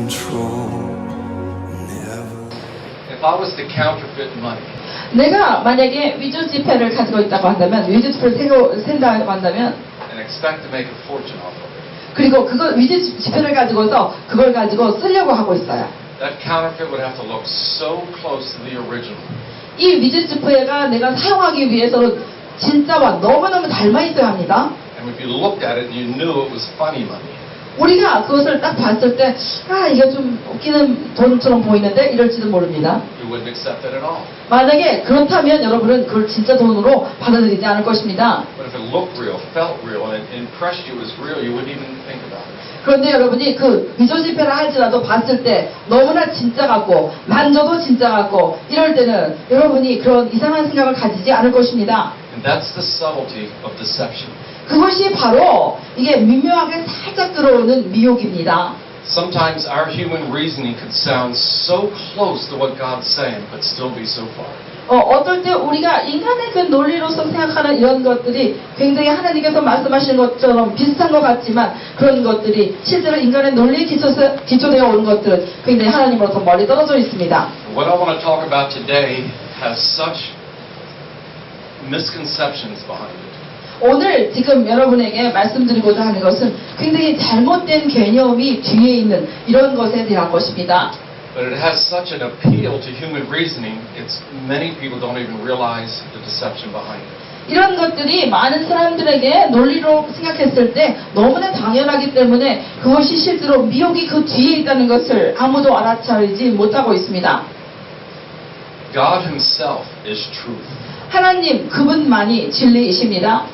control. Never. If I was to counterfeit money, 내가 만약에 위조 지폐를 가지고 있다고 한다면, 위조 지폐를 센다고 한다면, and expect to make a fortune off of it, 그리고 그걸 위조 지폐를 가지고서 그걸 가지고 쓰려고 하고 있어요. that counterfeit would have to look so close to the original 이 위조 지폐가 내가 사용하기 위해서는 진짜와 너무너무 닮아 있어야 합니다. and if you looked at it, you knew it was funny money. 우리가 그것을 딱 봤을 때, 아, 이게 좀 웃기는 돈처럼 보이는데 이럴지도 모릅니다. You wouldn't accept it at all. 만약에 그렇다면 여러분은 그걸 진짜 돈으로 받아들이지 않을 것입니다. But if it looked real, felt real, and it impressed you as real, you wouldn't even think about it. 그런데 여러분이 그 위조 지폐를 할지라도 봤을 때 너무나 진짜 같고 만져도 진짜 같고 이럴 때는 여러분이 그런 이상한 생각을 가지지 않을 것입니다. And that's the subtlety of deception. 그것이 바로 이게 미묘하게 살짝 들어오는 미혹입니다. Sometimes our human reasoning could sound so close to what God's saying, but still be so far. 어떨 때 우리가 인간의 그 논리로서 생각하는 이런 것들이 굉장히 하나님께서 말씀하시는 것처럼 비슷한 것 같지만 그런 것들이 실제로 인간의 논리에 기초되어 오는 것들은 굉장히 하나님으로부터 멀리 떨어져 있습니다. What I want to talk about today has such misconceptions behind it. 오늘 지금 여러분에게 말씀드리고자 하는 것은 굉장히 잘못된 개념이 뒤에 있는 이런 것에 대한 것입니다. But it has such an appeal to human reasoning, it's many people don't even realize the deception behind it. 이런 것들이 많은 사람들에게 논리로 생각했을 때 너무나 당연하기 때문에 그것이 실제로 미혹이 그 뒤에 있다는 것을 아무도 알아차리지 못하고 있습니다. God Himself is truth. 하나님 그분만이 진리이십니다.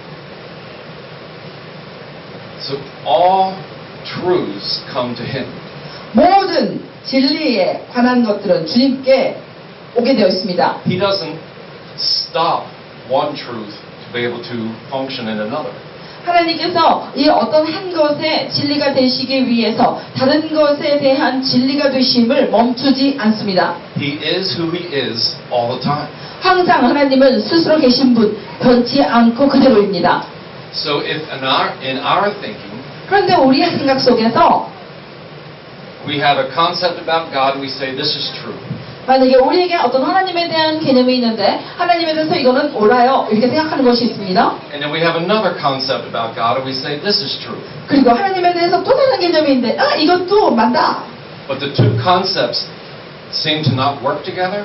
So all truths come to Him. 모든 진리에 관한 것들은 주님께 오게 되어 있습니다. He doesn't stop one truth to be able to function in another. 하나님께서 이 어떤 한 것의 진리가 되시기 위해서 다른 것에 대한 진리가 되심을 멈추지 않습니다. He is who He is all the time. 항상 하나님은 스스로 계신 분, 변치 않고 그대로입니다. So if in our thinking, 그런데 우리의 생각 속에서 we have a concept about God and we say this is true. 만약에 우리에게 어떤 하나님에 대한 개념이 있는데 하나님에 대해서 이거는 옳아요 이렇게 생각하는 것이 있습니다. And then we have another concept about God and we say this is true. 그리고 하나님에 대해서 또 다른 개념이 있는데 아 이것도 맞다. But the two concepts seem to not work together.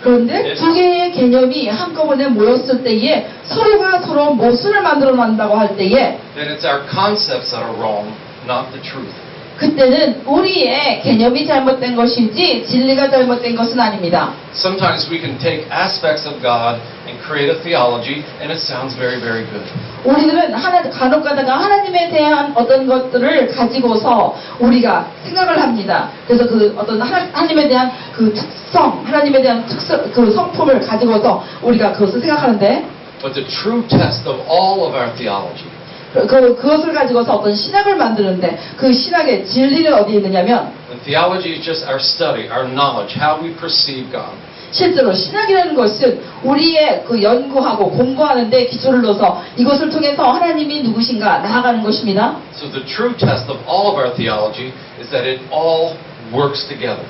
그런데 두 개의 개념이 한꺼번에 모였을 때에 서로가 서로 모순을 만들어 낸다고 할 때에 Then it's our concepts that are wrong, not the truth. 그때는 우리의 개념이 잘못된 것이지 진리가 잘못된 것은 아닙니다. Sometimes we can take aspects of God and create a theology and it sounds very, very good. 우리들은 간혹 가다가 하나님에 대한 어떤 것들을 가지고서 우리가 생각을 합니다. 그래서 그 어떤 하나님에 대한 그 특성, 하나님에 대한 그 성품을 가지고서 우리가 그것을 생각하는데 But the true test of all of our theology 그것을 가지고서 어떤 신학을 만드는데 그 신학의 진리는 어디에 있느냐면 and theology is just our study, our knowledge, how we perceive God. 실제로 신학이라는 것은 우리의 그 연구하고 공부하는 데 기초를 둬서 이것을 통해서 하나님이 누구신가 나아가는 것입니다. So the true test of all of our theology is that it all works together.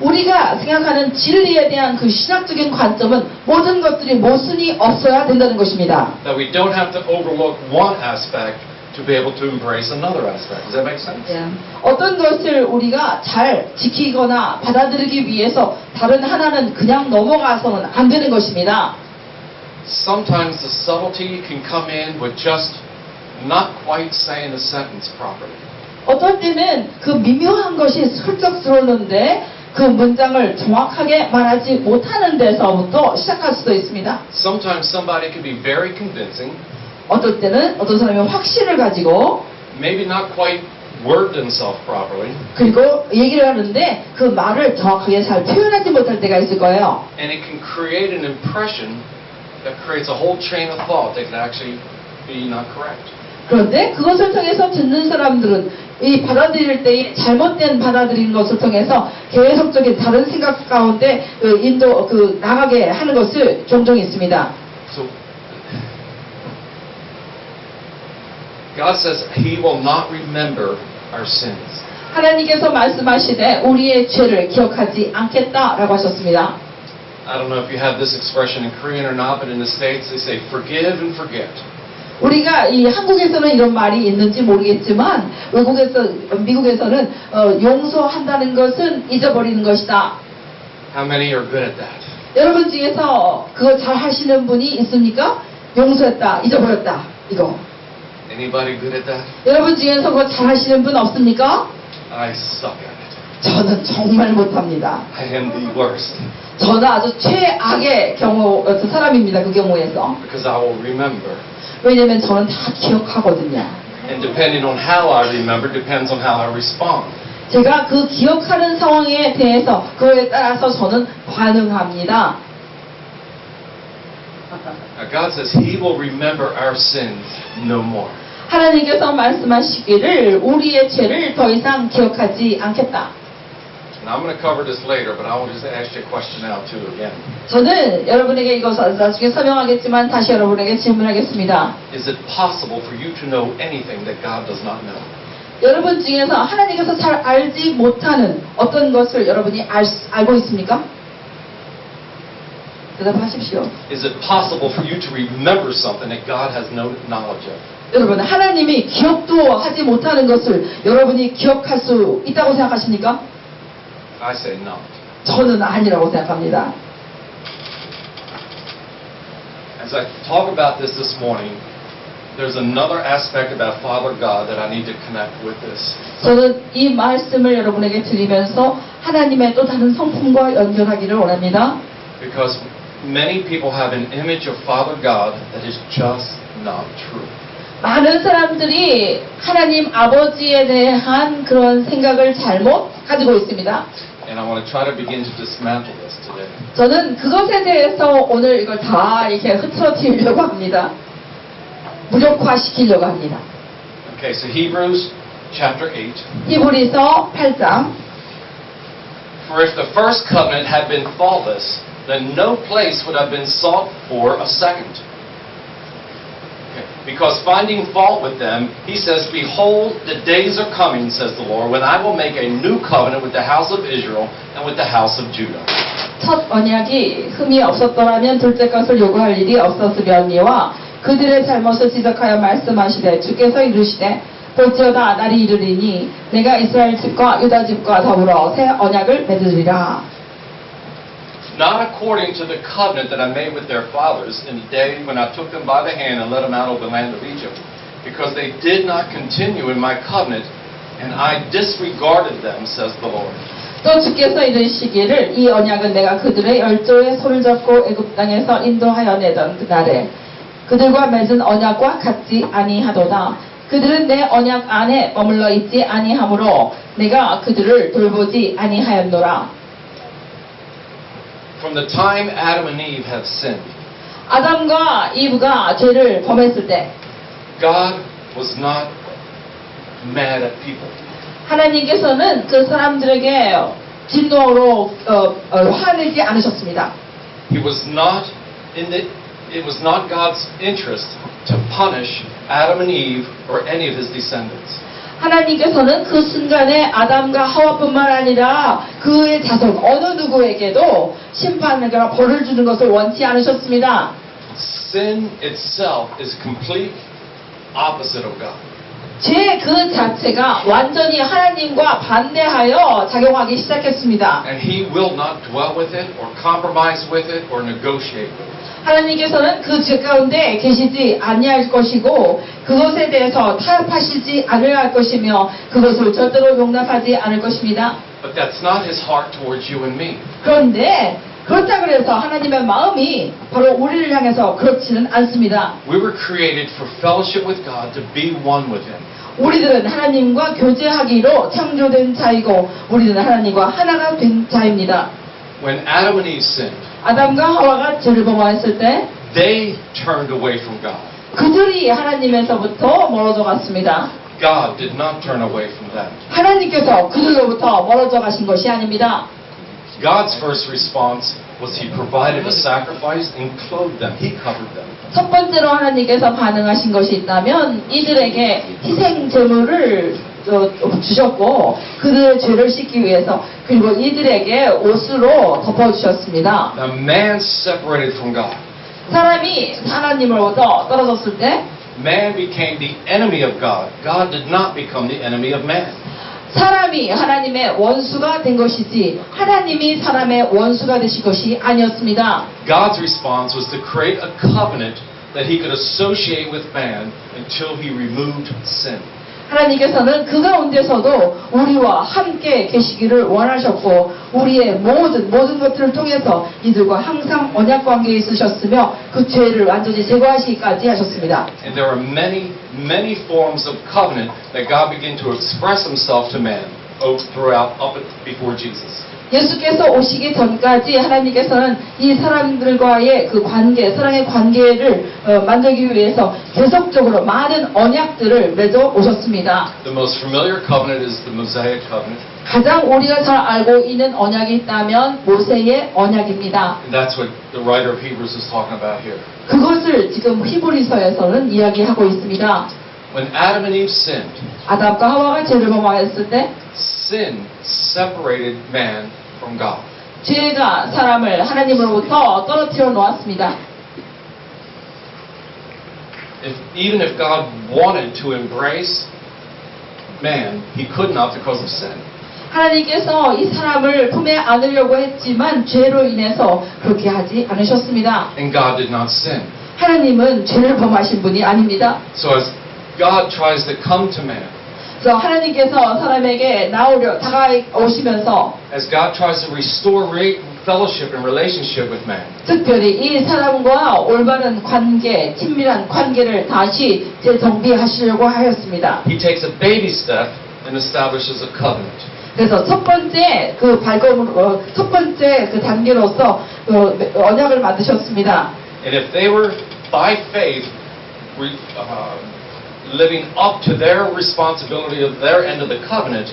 우리가 생각하는 진리에 대한 그 신학적인 관점은 모든 것들이 모순이 없어야 된다는 것입니다. That we don't have to overlook one aspect to be able to embrace another aspect. Does that make sense? 어떤 것을 우리가 잘 지키거나 받아들이기 위해서 다른 하나는 그냥 넘어가서는 안 되는 것입니다. Sometimes the subtlety can come in with just not quite saying the sentence properly. 어떨 때는 그 미묘한 것이 슬쩍 들어오는데 그 문장을 정확하게 말하지 못하는 데서부터 시작할 수도 있습니다. Sometimes somebody can be very convincing, 어떨 때는 어떤 사람이 확신을 가지고 maybe not quite word themselves properly, 그리고 얘기를 하는데 그 말을 정확하게 잘 표현하지 못할 때가 있을 거예요. and it can create an impression that creates a whole chain of thought that can actually be not correct. 그런데 그것을 통해서 듣는 사람들은 이 받아들일 때의 잘못된 받아들이는 것을 통해서 계속적인 다른 생각 가운데 나가게 하는 것을 종종 있습니다. So God says He will not remember our sins. 하나님께서 말씀하시되 우리의 죄를 기억하지 않겠다라고 하셨습니다. I don't know if you have this expression in Korean or not, but in the States they say forgive and forget. 우리가 이 한국에서는 이런 말이 있는지 모르겠지만 미국에서는 용서한다는 것은 잊어버리는 것이다. How many are good at that? 여러분 중에서 그거 잘 하시는 분이 있습니까? 용서했다, 잊어버렸다 이거. Anybody good at that? 여러분 중에서 그거 잘 하시는 분 없습니까? I suck at it. 저는 정말 못합니다. I am the worst 저는 아주 최악의 사람입니다. 그 경우에서. because I will remember. 왜냐면 저는 다 기억하거든요. And depending on how I remember depends on how I respond. 제가 그 기억하는 상황에 대해서 그거에 따라서 저는 반응합니다. Now God says He will remember our sins no more. 하나님께서 말씀하시기를 우리의 죄를 더 이상 기억하지 않겠다. And I'm going to cover this later, but I will just ask you a question now too again. 저는 여러분에게 이것을 나중에 설명하겠지만 다시 여러분에게 질문하겠습니다. Is it possible for you to know anything that God does not know? 여러분 중에서 하나님께서 잘 알지 못하는 어떤 것을 여러분이 알고 있습니까? 대답하십시오. Is it possible for you to remember something that God has no knowledge of? 여러분, 하나님이 기억도 하지 못하는 것을 여러분이 기억할 수 있다고 생각하십니까? I say no. 저는 아니라고 생각합니다. As I talk about this morning, there's another aspect about Father God that I need to connect with this. 저는 이 말씀을 여러분에게 드리면서 하나님의 또 다른 성품과 연결하기를 원합니다. Because many people have an image of Father God that is just not true. 많은 사람들이 하나님 아버지에 대한 그런 생각을 잘못 가지고 있습니다. And I want to try to begin to dismantle this today. 저는 그것에 대해서 오늘 이걸 다 이렇게 흐트러뜨리려고 합니다. 무력화시키려고 합니다. Okay, so Hebrews chapter 8. 히브리서 8장. For if the first covenant had been faultless, then no place would have been sought for a second. Okay. Because finding fault with them, he says, Behold, the days are coming, says the Lord, when I will make a new covenant with the house of Israel and with the house of Judah. 첫 언약이 흠이 없었더라면 둘째 것을 요구할 일이 없었으려니와 그들의 잘못을 지적하여 말씀하시되 주께서 이르시되 볼지어다 날이 이르리니 내가 이스라엘 집과 유다 집과 더불어 새 언약을 맺으리라. Not according to the covenant that I made with their fathers in the day when I took them by the hand and led them out of the land of Egypt, because they did not continue in my covenant, and I disregarded them, says the Lord. 또 주께서 이르시기를 이 언약은 내가 그들의 열조의 손을 잡고 애굽 땅에서 인도하여 내던 그날에 그들과 맺은 언약과 같지 아니하도다. 그들은 내 언약 안에 머물러 있지 아니하므로 내가 그들을 돌보지 아니하였노라. From the time Adam and Eve have sinned, 아담과 이브가 죄를 범했을 때 God was not mad at people. 하나님께서는 그 사람들에게 진노로 화내지 않으셨습니다. It was not God's interest to punish Adam and Eve or any of his descendants. 하나님께서는 그 순간에 아담과 하와뿐만 아니라 그의 자손 어느 누구에게도 심판과 벌을 주는 것을 원치 않으셨습니다. Sin itself is complete opposite of God. 죄 그 자체가 완전히 하나님과 반대하여 작용하기 시작했습니다. And he will not dwell with it or compromise with it or negotiate with it. 하나님께서는 그 죄 가운데 계시지 아니할 것이고 그것에 대해서 타협하시지 않을 것이며 그것을 절대로 용납하지 않을 것입니다. But that's not his heart towards you and me. 그런데 그렇다 그래서 하나님의 마음이 바로 우리를 향해서 그렇지는 않습니다. We were created for fellowship with God, to be one with him. 우리들은 하나님과 교제하기로 창조된 자이고 우리는 하나님과 하나가 된 자입니다. When Adam and Eve sinned, 아담과 하와가 죄를 범하였을 때 they turned away from God. 그들이 하나님에서부터 멀어져 갔습니다. God did not turn away from them. 하나님께서 그들로부터 멀어져 가신 것이 아닙니다. God's first response was he provided a sacrifice and clothed them. He covered them. 첫 번째로 하나님께서 반응하신 것이 있다면 이들에게 희생 제물을 주셨고 그들의 죄를 씻기 위해서 그리고 이들에게 옷으로 덮어주셨습니다. Now, man separated from God. 사람이 하나님으로부터 떨어졌을 때 Man became the enemy of God. God did not become the enemy of man. 사람이 하나님의 원수가 된 것이지 하나님이 사람의 원수가 되신 것이 아니었습니다. God's response was to create a covenant that he could associate with man until he removed sin. 하나님께서는 그 가운데서도 우리와 함께 계시기를 원하셨고 우리의 모든 것들을 통해서 이들과 항상 언약 관계에 있으셨으며 그 죄를 완전히 제거하시기까지 하셨습니다. And there are many forms of covenant that God began to express himself to man throughout up before Jesus. 예수께서 오시기 전까지 하나님께서는 이 사람들과의 그 관계, 사랑의 관계를 만들기 위해서 계속적으로 많은 언약들을 맺어 오셨습니다. The most familiar covenant is the Mosaic covenant. 가장 우리가 잘 알고 있는 언약이 있다면 모세의 언약입니다. And that's what the writer of Hebrews is talking about here. 그것을 지금 히브리서에서는 이야기하고 있습니다. When Adam and Eve sinned, 아담과 하와가 죄를 범하였을 때 sin separated man from God. 죄가 사람을 하나님으로부터 떨어뜨려 놓았습니다. Even if God wanted to embrace man, he could not because of sin. 하나님께서 이 사람을 품에 안으려고 했지만 죄로 인해서 그렇게 하지 않으셨습니다. And God did not sin. 하나님은 죄를 범하신 분이 아닙니다. So as God tries to come to man, 그래서 하나님께서 사람에게 다가오시면서 as God tries to restore fellowship and relationship with man, 특별히 이 사람과 올바른 관계, 친밀한 관계를 다시 재정비하시려고 하였습니다. he takes a baby step and establishes a covenant. 그래서 첫 번째 그 발걸음으로 첫 번째 그 단계로서 언약을 만드셨습니다. And if they were by faith living up to their responsibility of their end of the covenant,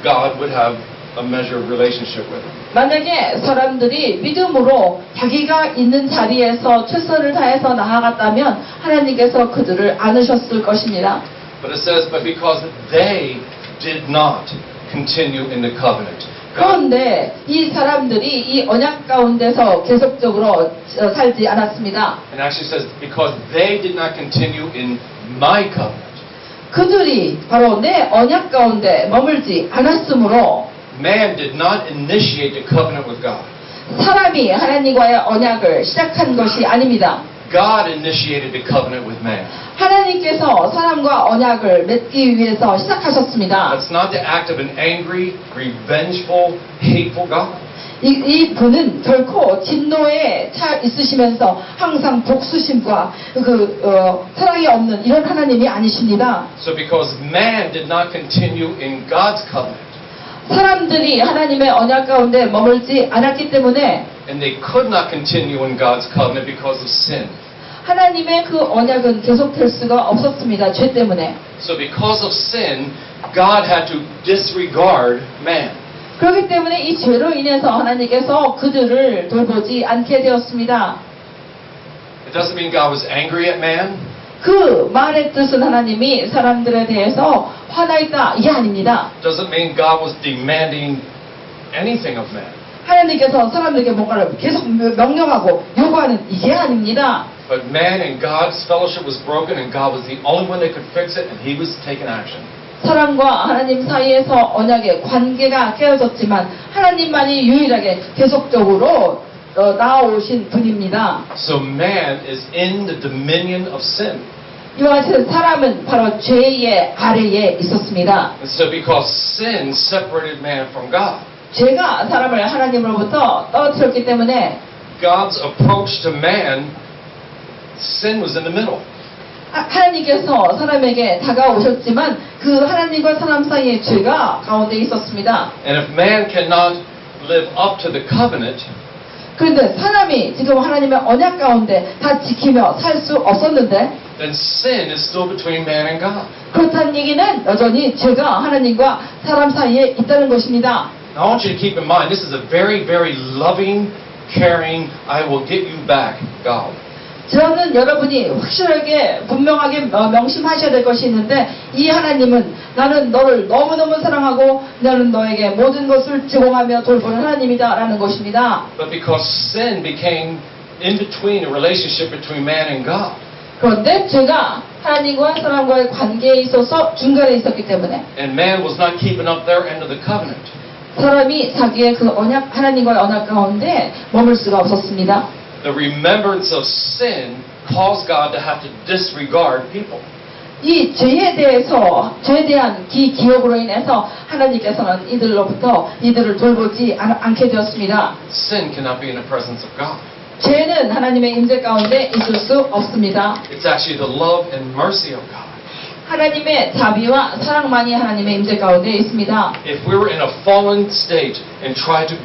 God would have a measure of relationship with them. 만약에 사람들이 믿음으로 자기가 있는 자리에서 최선을 다해서 나아갔다면 하나님께서 그들을 안으셨을 것입니다. But it says, but because they did not continue in the covenant. 그런데 이 사람들이 이 언약 가운데서 계속적으로 살지 않았습니다. And actually says, because they did not continue in my covenant. 그들이 바로 내 언약 가운데 머물지 않았으므로 Man did not initiate the covenant with God. 사람이 하나님과의 언약을 시작한 것이 아닙니다. God initiated the covenant with man. 하나님께서 사람과 언약을 맺기 위해서 시작하셨습니다. That's not the act of an angry, revengeful, hateful God. 이 분은 결코 진노에 차 있으시면서 항상 복수심과 사랑이 없는 이런 하나님이 아니십니다. So because man did not continue in God's covenant, 사람들이 하나님의 언약 가운데 머물지 않았기 때문에 and they could not continue in God's covenant because of sin. 하나님의 그 언약은 계속될 수가 없었습니다. 죄 때문에. So because of sin, God had to disregard man. 그렇기 때문에 이 죄로 인해서 하나님께서 그들을 돌보지 않게 되었습니다. It doesn't mean God was angry at man. 그 말의 뜻은 하나님이 사람들에 대해서 화나 있다 이게 아닙니다. It doesn't mean God was demanding anything of man. 하나님께서 사람들에게 뭔가를 계속 명령하고 요구하는 이게 아닙니다. But man and God's fellowship was broken, and God was the only one that could fix it, and He was taking action. 사람과 하나님 사이에서 언약의 관계가 깨어졌지만 하나님만이 유일하게 계속적으로 나아오신 분입니다. So man is in the dominion of sin. 이와 같이 사람은 바로 죄의 아래에 있었습니다. And so because sin separated man from God, 죄가 사람을 하나님으로부터 떨어뜨렸기 때문에 God's approach to man, sin was in the middle. 하나님께서 사람에게 다가오셨지만 그 하나님과 사람 사이의 죄가 가운데 있었습니다. And if man cannot live up to the covenant, 그런데 사람이 지금 하나님의 언약 가운데 다 지키며 살 수 없었는데 then sin is still between man and God. 그렇다는 얘기는 여전히 죄가 하나님과 사람 사이에 있다는 것입니다. Now I want you to keep in mind, this is a very, very loving, caring, I will get you back God. 저는 여러분이 확실하게 분명하게 명심하셔야 될 것이 있는데 이 하나님은 나는 너를 너무너무 사랑하고 나는 너에게 모든 것을 제공하며 돌보는 하나님이다라는 것입니다. But because sin became in between a relationship between man and God, 그런데 죄가 하나님과 사람과의 관계에 있어서 중간에 있었기 때문에 and man was not keeping up their end of the covenant, 사람이 자기의 그 언약, 하나님과의 언약 가운데 머물 수가 없었습니다. the remembrance of sin caused God to have to disregard people. 이 죄에 대한 기억으로 인해서 하나님께서는 이들을 돌보지 않게 되었습니다. Sin cannot be in the presence of God. 죄는 하나님의 임재 가운데 있을 수 없습니다. It's actually the love and mercy of God. 하나님의 자비와 사랑만이 하나님의 임재 가운데 있습니다. If we were in a fallen state and tried to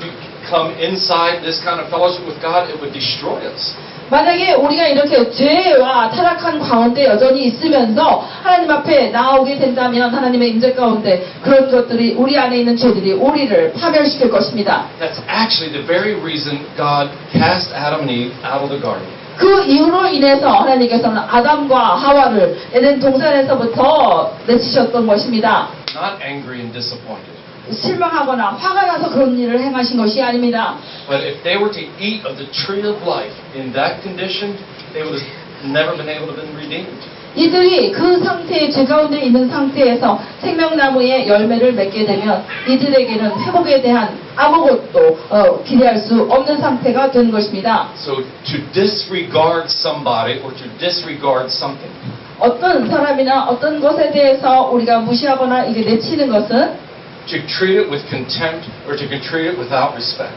come inside this kind of fellowship with God, it would destroy us. 만약에 우리가 이렇게 죄와 타락한 가운데 여전히 있으면서 하나님 앞에 나오게 된다면 하나님의 임재 가운데 그런 것들이 우리 안에 있는 죄들이 우리를 파멸시킬 것입니다. That's actually the very reason God cast Adam and Eve out of the garden. 그 이유로 인해서 하나님께서는 아담과 하와를 에덴 동산에서부터 내치셨던 것입니다. Not angry and disappointed. 실망하거나 화가 나서 그런 일을 행하신 것이 아닙니다. But if they were to eat of the tree of life in that condition, they would have never been able to have been redeemed. 이들이 그 상태에 죄 가운데 있는 상태에서 생명나무의 열매를 맺게 되면 이들에게는 회복에 대한 아무것도 기대할 수 없는 상태가 되는 것입니다. So to disregard somebody or to disregard something 어떤 사람이나 어떤 것에 대해서 우리가 무시하거나 이게 내치는 것은 to treat it with contempt or to treat it without respect.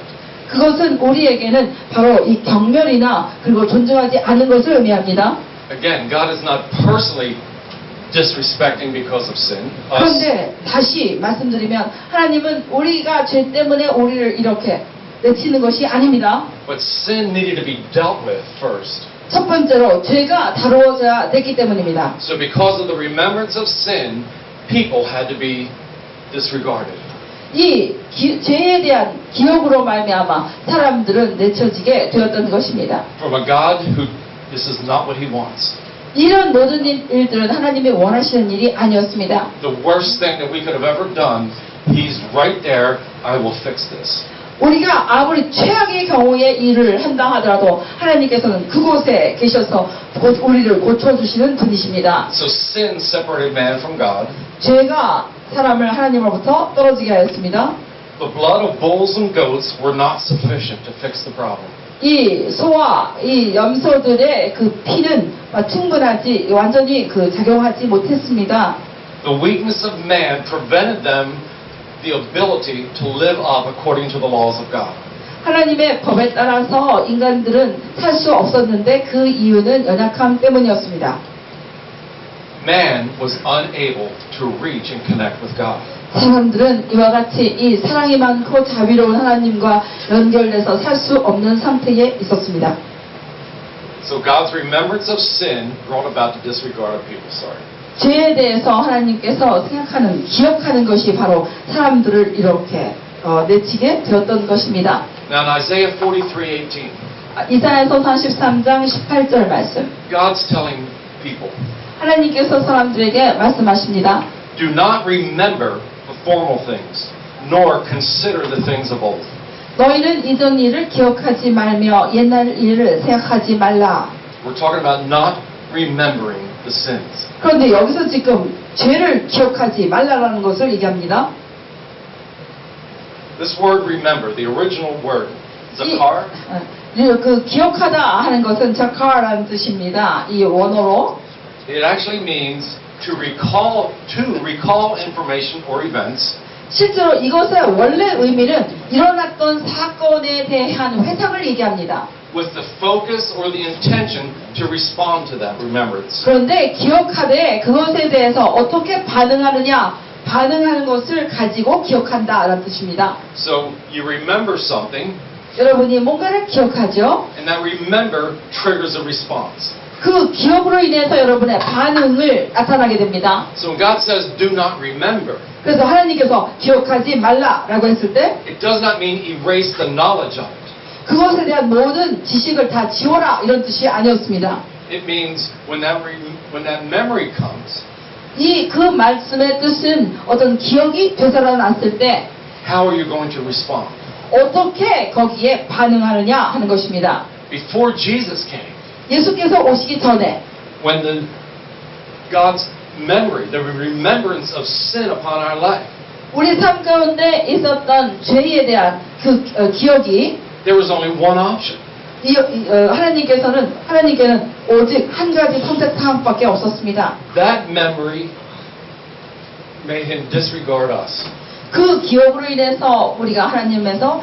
그것은 우리에게는 바로 이 경멸이나 그리고 존중하지 않은 것을 의미합니다. Again, God is not personally disrespecting because of sin. Us. 그런데 다시 말씀드리면 하나님은 우리가 죄 때문에 우리를 이렇게 내치는 것이 아닙니다. But sin needed to be dealt with first. 첫 번째로 죄가 다루어져야 됐기 때문입니다. So because of the remembrance of sin, people had to be disregarded. 이 죄에 대한 기억으로 말미암아 사람들은 내쳐지게 되었던 것입니다. From a God who this is not what He wants. 이런 모든 일들은 하나님이 원하시는 일이 아니었습니다. The worst thing that we could have ever done, He's right there. I will fix this. 우리가 아무리 최악의 경우의 일을 한다 하더라도 하나님께서는 그곳에 계셔서 우리를 고쳐주시는 분이십니다. So sin separated man from God. 죄가 사람을 하나님으로부터 떨어지게 하였습니다. The blood of bulls and goats were not sufficient to fix the problem. 이 소와 이 염소들의 그 피는 충분하지 완전히 작용하지 못했습니다. The weakness of man prevented them the ability to live up according to the laws of God. 하나님의 법에 따라서 인간들은 살 수 없었는데 그 이유는 연약함 때문이었습니다. Man was unable to reach and connect with God. 사람들은 이와 같이 이 사랑이 많고 자비로운 하나님과 연결돼서 살 수 없는 상태에 있었습니다. So God's remembrance of sin brought about the disregard of people. Sorry. 죄에 대해서 하나님께서 기억하는 것이 바로 사람들을 이렇게 내치게 되었던 것입니다. Now in Isaiah 43:18, 이사야서 43장 18절 말씀. God's telling people, 하나님께서 사람들에게 말씀하십니다. do not remember the formal things, nor consider the things of old. 너희는 이전 일을 기억하지 말며 옛날 일을 생각하지 말라. We're talking about not remembering the sins. 그런데 여기서 지금 죄를 기억하지 말라라는 것을 얘기합니다. This word remember, the original word, zakar, 그 기억하다 하는 것은 자카라는 뜻입니다. 이 원어로. it actually means to recall information or events 실제로 이것의 원래 의미는 일어났던 사건에 대한 회상을 얘기합니다. with the focus or the intention to respond to that remembrance. 그런데 기억하되 그것에 대해서 어떻게 반응하는 것을 가지고 기억한다라는 뜻입니다. So you remember something, 여러분이 뭔가를 기억하죠? and that remember triggers a response. 그 기억으로 인해서 여러분의 반응을 나타나게 됩니다. So when God says do not remember, 그래서 하나님께서 기억하지 말라라고 했을 때 it does not mean erase the knowledge of it. 그것에 대한 모든 지식을 다 지워라 이런 뜻이 아니었습니다. It means when that memory comes, 그 말씀의 뜻은 어떤 기억이 되살아났을 때 how are you going to respond? 어떻게 거기에 반응하느냐 하는 것입니다. Before Jesus came, 예수께서 오시기 전에 when God's memory, the remembrance of sin upon our life, 우리 삶 가운데 있었던 죄에 대한 그 기억이 there was only one option. 하나님께는 오직 한 가지 선택 사항밖에 없었습니다. That memory made him disregard us. 그 기억으로 인해서 우리가 하나님께서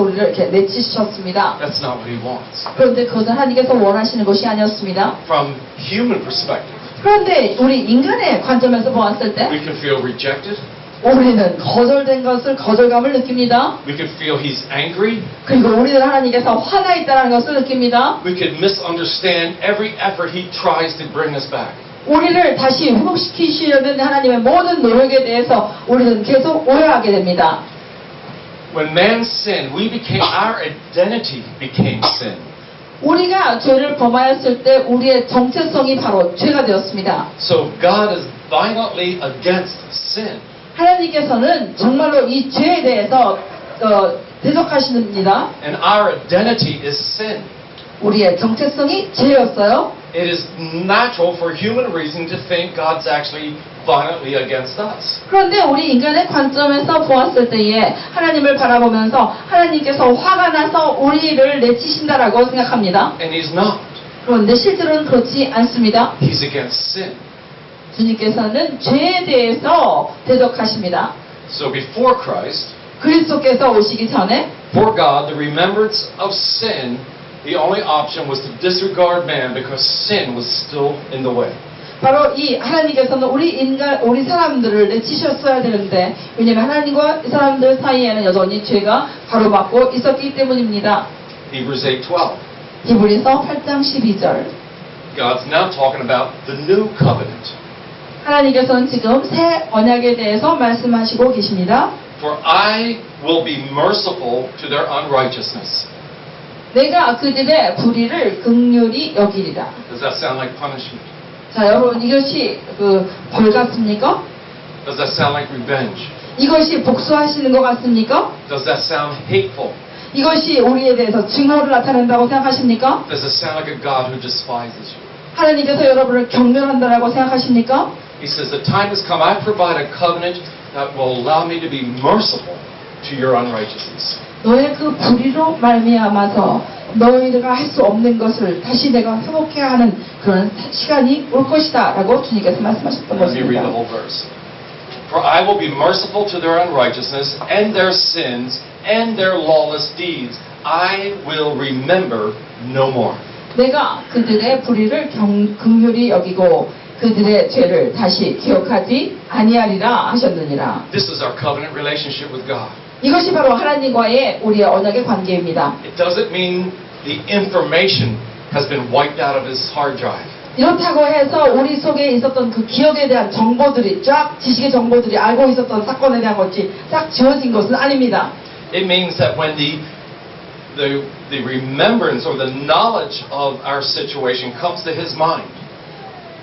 우리를 이렇게 내치셨습니다. That's not what he wants. 그런데 그것은 하나님께서 원하시는 것이 아니었습니다. From human perspective, 그런데 우리 인간의 관점에서 보았을 때 we can feel rejected. 우리는 거절된 것을 거절감을 느낍니다. We can feel he's angry. 그리고 우리는 하나님께서 화나 있다는 것을 느낍니다. We can misunderstand every effort he tries to bring us back. 우리를 다시 회복시키시려는 하나님의 모든 노력에 대해서 우리는 계속 오해하게 됩니다. When man sinned, our identity became sin. 우리가 죄를 범하였을 때 우리의 정체성이 바로 죄가 되었습니다. So God is violently against sin. 하나님께서는 정말로 이 죄에 대해서 대적하십니다. And our identity is sin. 우리의 정체성이 죄였어요. It is natural for human reason to think God's actually violently against us. 그런데 우리 인간의 관점에서 보았을 때에 하나님을 바라보면서 하나님께서 화가 나서 우리를 내치신다라고 생각합니다. And he's not. 그런데 실제로는 그렇지 않습니다. He's against sin. 주님께서는 죄에 대해서 대적하십니다. So before Christ, 그리스도께서 오시기 전에 for God, the remembrance of sin, the only option was to disregard man because sin was still in the way. 바로 이 하나님께서는 우리 사람들을 내치셨어야 되는데 왜냐하면 하나님과 이 사람들 사이에는 여전히 죄가 가로막고 있었기 때문입니다. Hebrews 8:12. 히브리서 8장 12절. God's now talking about the new covenant. 하나님께서는 지금 새 언약에 대해서 말씀하시고 계십니다. For I will be merciful to their unrighteousness. 내가 그들의 불의를 긍휼히 여기리라. Does that sound like punishment? 자, 여러분 이것이 벌 같습니까? Does that sound like revenge? 이것이 복수하시는 것 같습니까? Does that sound hateful? 이것이 우리에 대해서 증오를 나타낸다고 생각하십니까? Does it sound like a God who despises you? 하나님께서 여러분을 경멸한다라고 생각하십니까? He says, the time has come, I provide a covenant that will allow me to be merciful to your unrighteousness. 너의 그 불의로 말미암아서 너희가 할 수 없는 것을 다시 내가 회복해야 하는 그런 시간이 올 것이다 라고 주님께서 말씀하셨던 Let me read 것입니다. the whole verse. For I will be merciful to their unrighteousness and their sins and their lawless deeds. I will remember no more. 내가 그들의 불의를 긍휼히 여기고 그들의 죄를 다시 기억하지 아니하리라 하셨느니라. This is our covenant relationship with God. 이것이 바로 하나님과의 우리의 언약의 관계입니다. It doesn't mean the information has been wiped out of his hard drive. 이렇다고 해서 우리 속에 있었던 그 기억에 대한 정보들이 지식의 정보들이 알고 있었던 사건에 대한 것이 싹 지워진 것은 아닙니다. It means that when the remembrance or the knowledge of our situation comes to his mind,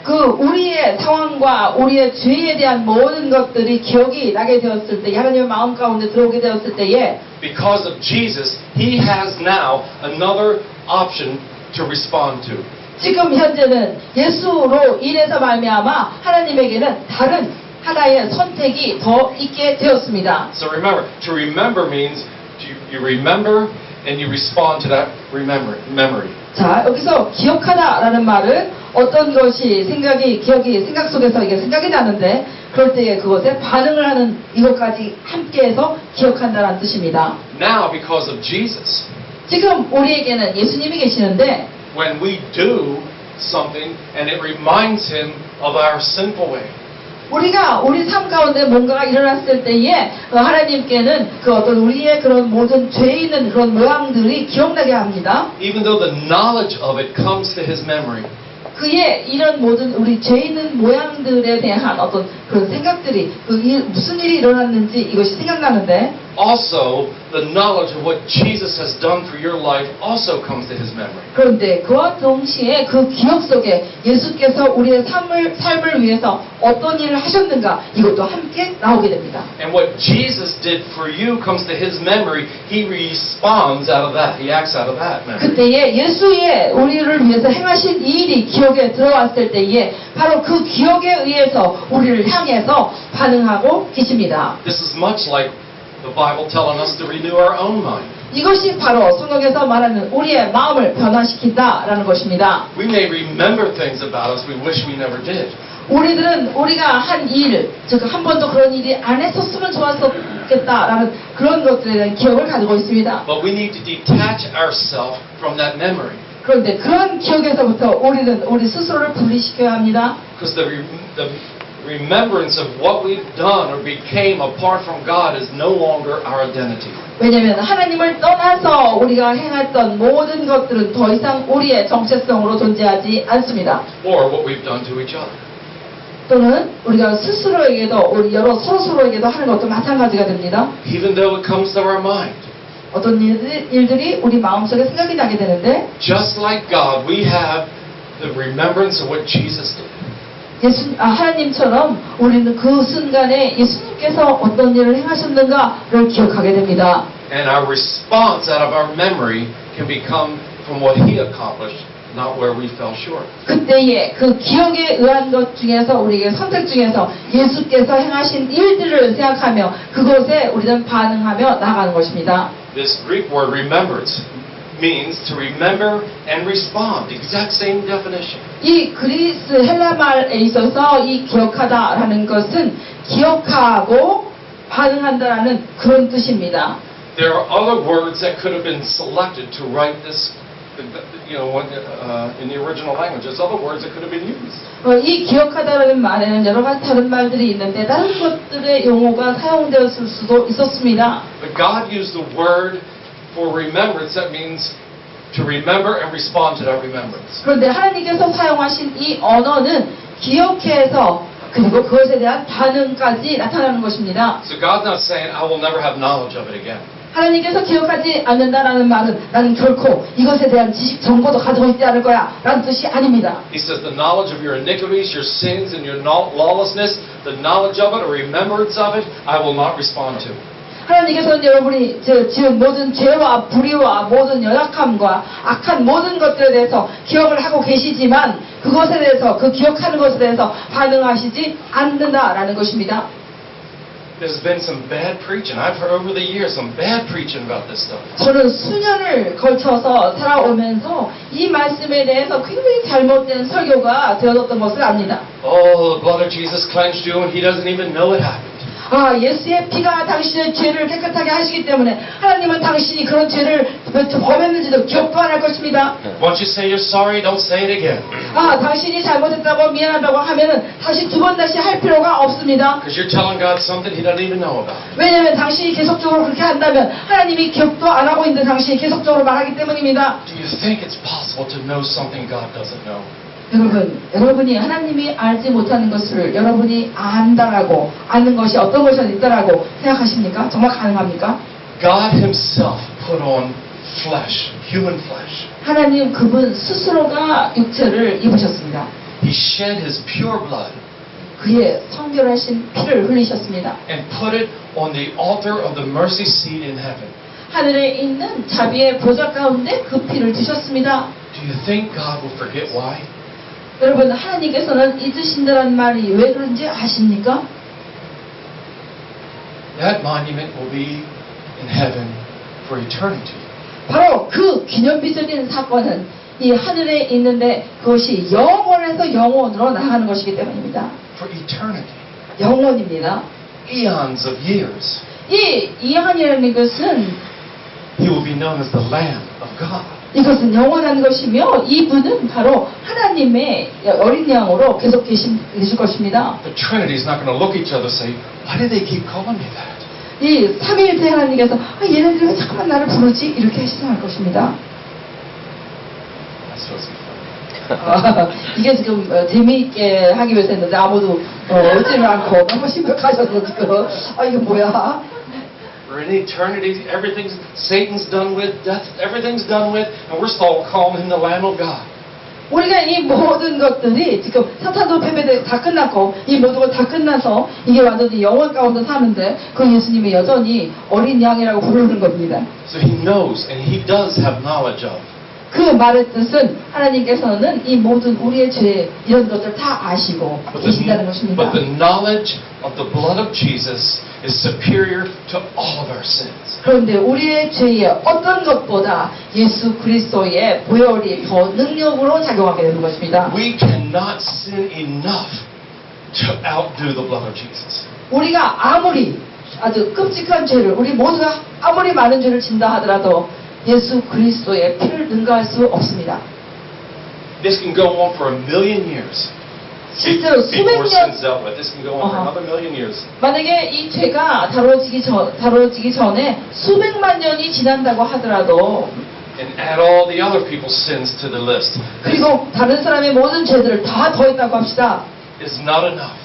우리의 상황과 우리의 죄에 대한 모든 것들이 기억이 나게 되었을 때, 하나님의 마음 가운데 들어오게 되었을 때에, because of Jesus, he has now another option to respond to. 지금 현재는 예수로 인해서 말미암아 하나님에게는 다른 하나의 선택이 더 있게 되었습니다. So remember, to remember means you remember and you respond to that memory. 자, 여기서 기억하다라는 말은 어떤 것이 기억이 생각 속에서 이게 생각이 나는데 그럴 때에 그것에 반응을 하는 이것까지 함께해서 기억한다는 뜻입니다. Now, because of Jesus, 지금 우리에게는 예수님이 계시는데 when we do something and it reminds him of our sinful way, 우리가 우리 삶 가운데 뭔가가 일어났을 때에 하나님께는 그 어떤 우리의 그런 모든 죄 있는 그런 모양들이 기억나게 합니다. even though the knowledge of it comes to his memory, 그의 이런 모든 우리 죄 있는 모양들에 대한 어떤 그런 생각들이 무슨 일이 일어났는지 이것이 생각나는데 also the knowledge of what Jesus has done for your life also comes to his memory. 그런데 그와 동시에 그 기억 속에 예수께서 우리의 삶을 위해서 어떤 일을 하셨는가 이것도 함께 나오게 됩니다. And what Jesus did for you comes to his memory. He responds out of that. He acts out of that memory. 그때에 예수의 우리를 위해서 행하신 이 일이 기억에 들어왔을 때에 바로 그 기억에 의해서 우리를 향해서 반응하고 계십니다. This is much like the Bible telling us to renew our own mind. 이것이 바로 성경에서 말하는 우리의 마음을 변화시킨다라는 것입니다. We may remember things about us we wish we never did. 우리들은 우리가 한 일, 즉 한 번도 그런 일이 안 했었으면 좋았었겠다라는 그런 것들에 대한 기억을 가지고 있습니다. But we need to detach ourselves from that memory. 그런데 그런 기억에서부터 우리는 우리 스스로를 분리시켜야 합니다. Because the remembrance of what we've done or became apart from God is no longer our identity. 왜냐하면 하나님을 떠나서 우리가 행했던 모든 것들은 더 이상 우리의 정체성으로 존재하지 않습니다. Or what we've done to each other. 또는 우리가 스스로에게도 우리 서로에게도 하는 것도 마찬가지가 됩니다. Even though it comes to our mind. 어떤 일들이 우리 마음속에 생각이 나게 되는데 Just like God, we have the remembrance of what Jesus did. 하나님처럼 우리는 그 순간에 예수님께서 어떤 일을 행하셨는가를 기억하게 됩니다. And our response out of our memory can become from what He accomplished, not where we fell short. 그때의 그 기억에 의한 것 중에서 우리에게 선택 중에서 예수께서 행하신 일들을 생각하며 그것에 우리는 반응하며 나가는 것입니다. This Greek word remembrance means to remember and respond. Exact same definition. 이 그리스 헬라 말에 있어서 이 기억하다라는 것은 기억하고 반응한다라는 그런 뜻입니다. There are other words that could have been selected to write this, in the original language. There's other words that could have been used. 이 기억하다라는 말에는 여러 가지 다른 말들이 있는데 다른 것들의 용어가 사용되었을 수도 있었습니다. But God used the word for remembrance. That means to remember and respond to that remembrance. 그런데 하나님께서 사용하신 이 언어는 기억해서 그리고 그것에 대한 반응까지 나타나는 것입니다. So God's not saying, I will never have knowledge of it again. 하나님께서 기억하지 않는다라는 말은 나는 결코 이것에 대한 지식 정보도 가지고 있지 않을 거야 라는 뜻이 아닙니다. He says the knowledge of your iniquities, your sins, and your lawlessness, the knowledge of it or remembrance of it, I will not respond to. 하나님께서는 여러분이 지은 모든 죄와 불의와 모든 연약함과 악한 모든 것들에 대해서 기억을 하고 계시지만 그것에 대해서 그 기억하는 것에 대해서 반응하시지 않는다라는 것입니다. There's been some bad preaching. I've heard over the years some bad preaching about this stuff. 저는 수년을 걸쳐서 살아오면서 이 말씀에 대해서 굉장히 잘못된 설교가 되어졌던 것을 압니다. Oh, the blood of Jesus cleansed you and He doesn't even know it happened. 예수의 피가 당신의 죄를 깨끗하게 하시기 때문에 하나님은 당신이 그런 죄를 범했는지도 기억도 안 할 것입니다. Once you say you're sorry, don't say it again. 당신이 잘못했다고 미안하다고 하면은 다시 두 번 다시 할 필요가 없습니다. Because you're telling God something He doesn't even know about. 왜냐하면 당신이 계속적으로 그렇게 한다면 하나님이 기억도 안 하고 있는데 당신이 계속적으로 말하기 때문입니다. Do you think it's possible to know something God doesn't know? 여러분이 하나님이 알지 못하는 것을 여러분이 안다라고 아는 것이 어떤 것이 있다라고 생각하십니까? 정말 가능합니까? God Himself put on flesh, human flesh. 하나님 그분 스스로가 육체를 입으셨습니다. He shed His pure blood 그의 성결하신 피를 흘리셨습니다. and put it on the altar of the mercy seat in heaven. 하늘에 있는 자비의 보좌 가운데 그 피를 드셨습니다. Do you think God will forget why? 여러분 하나님께서는 잊으신다는 말이 왜 그런지 아십니까? That monument will be in heaven for eternity. 바로 그 기념비적인 사건은 이 하늘에 있는데 그것이 영원에서 영원으로 나가는 것이기 때문입니다. For eternity. 영원입니다. Eons of years. 이 이한이라는 것은 He will be known as the Lamb of God. 이것은 영원한 것이며 이분은 바로 하나님의 어린 양으로 계속 계실 것입니다. The Trinity is not going to look at each other and say, why do they keep calling me that? 이 삼위일체 하나님께서 얘네들이 왜 자꾸만 나를 부르지? 이렇게 생각할 것입니다. That's supposed to be fun. 이게 지금 재미있게 하기 위해서 했는데 아무도 웃지를 않고 너무 심각하셔서 지금 이게 뭐야? For in eternity, Satan's done with, death, everything's done with, and we're still calling him the Lamb of God. 우리가 이 모든 것들이 지금 사탄도 패배돼 다 끝났고 이 모든 것 다 끝나서 이게 완전히 영원 가운데 사는데 그 예수님이 여전히 어린 양이라고 부르는 겁니다. So he knows and he does have knowledge of. 그 말의 뜻은 하나님께서는 이 모든 우리의 죄 이런 것들 다 아시고 계신다는 것입니다. But the knowledge of the blood of Jesus is superior to all of our sins. 그런데 우리의 죄의 어떤 것보다 예수 그리스도의 보혈이 더 능력으로 작용하게 되는 것입니다. We cannot sin enough to outdo the blood of Jesus. 우리가 아무리 아주 끔찍한 죄를 우리 모두가 아무리 많은 죄를 진다 하더라도 예수 그리스도의 피를 능가할 수 없습니다. This can go on for 1,000,000 years. 실제로 수백 Before 년 sin's dealt with. This can go on for another 1,000,000 years. 만약에 이 죄가 다뤄지기 전에 수백만 년이 지난다고 하더라도 And add all the other people's sins to the list. 그리고 다른 사람의 모든 죄들을 다 더했다고 합시다. Is not enough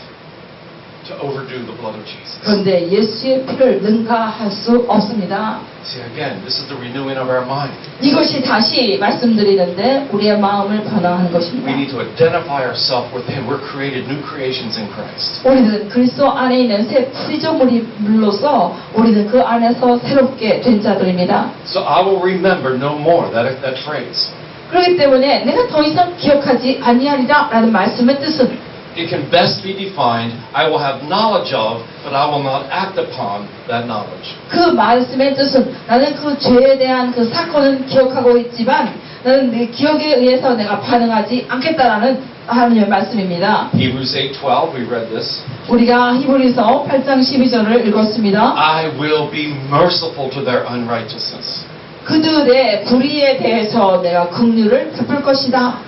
to overdo the blood of Jesus. 그런데 예수의 피를 능가할 수 없습니다. See, again, this is the renewing of our mind. 이것이 다시 말씀드리는데 우리의 마음을 변화하는 것입니다. We need to identify ourselves with Him. We're created new creations in Christ. 우리는 그리스도 안에 있는 새 피조물로서 우리는 그 안에서 새롭게 된 자들입니다. So I will remember no more that phrase. 그렇기 때문에 내가 더 이상 기억하지 아니하리라 라는 말씀의 뜻은 It can best be defined, I will have knowledge of, but I will not act upon that knowledge. 그 말씀의 뜻은 나는 그 죄에 대한 그 사건은 기억하고 있지만 나는 내 기억에 의해서 내가 반응하지 않겠다라는 하나님의 말씀입니다. Hebrews 8:12, we read this. 우리가 히브리서 8장 12절을 읽었습니다. I will be merciful to their unrighteousness. 그들의 불의에 대해서 내가 긍휼을 베풀 것이다.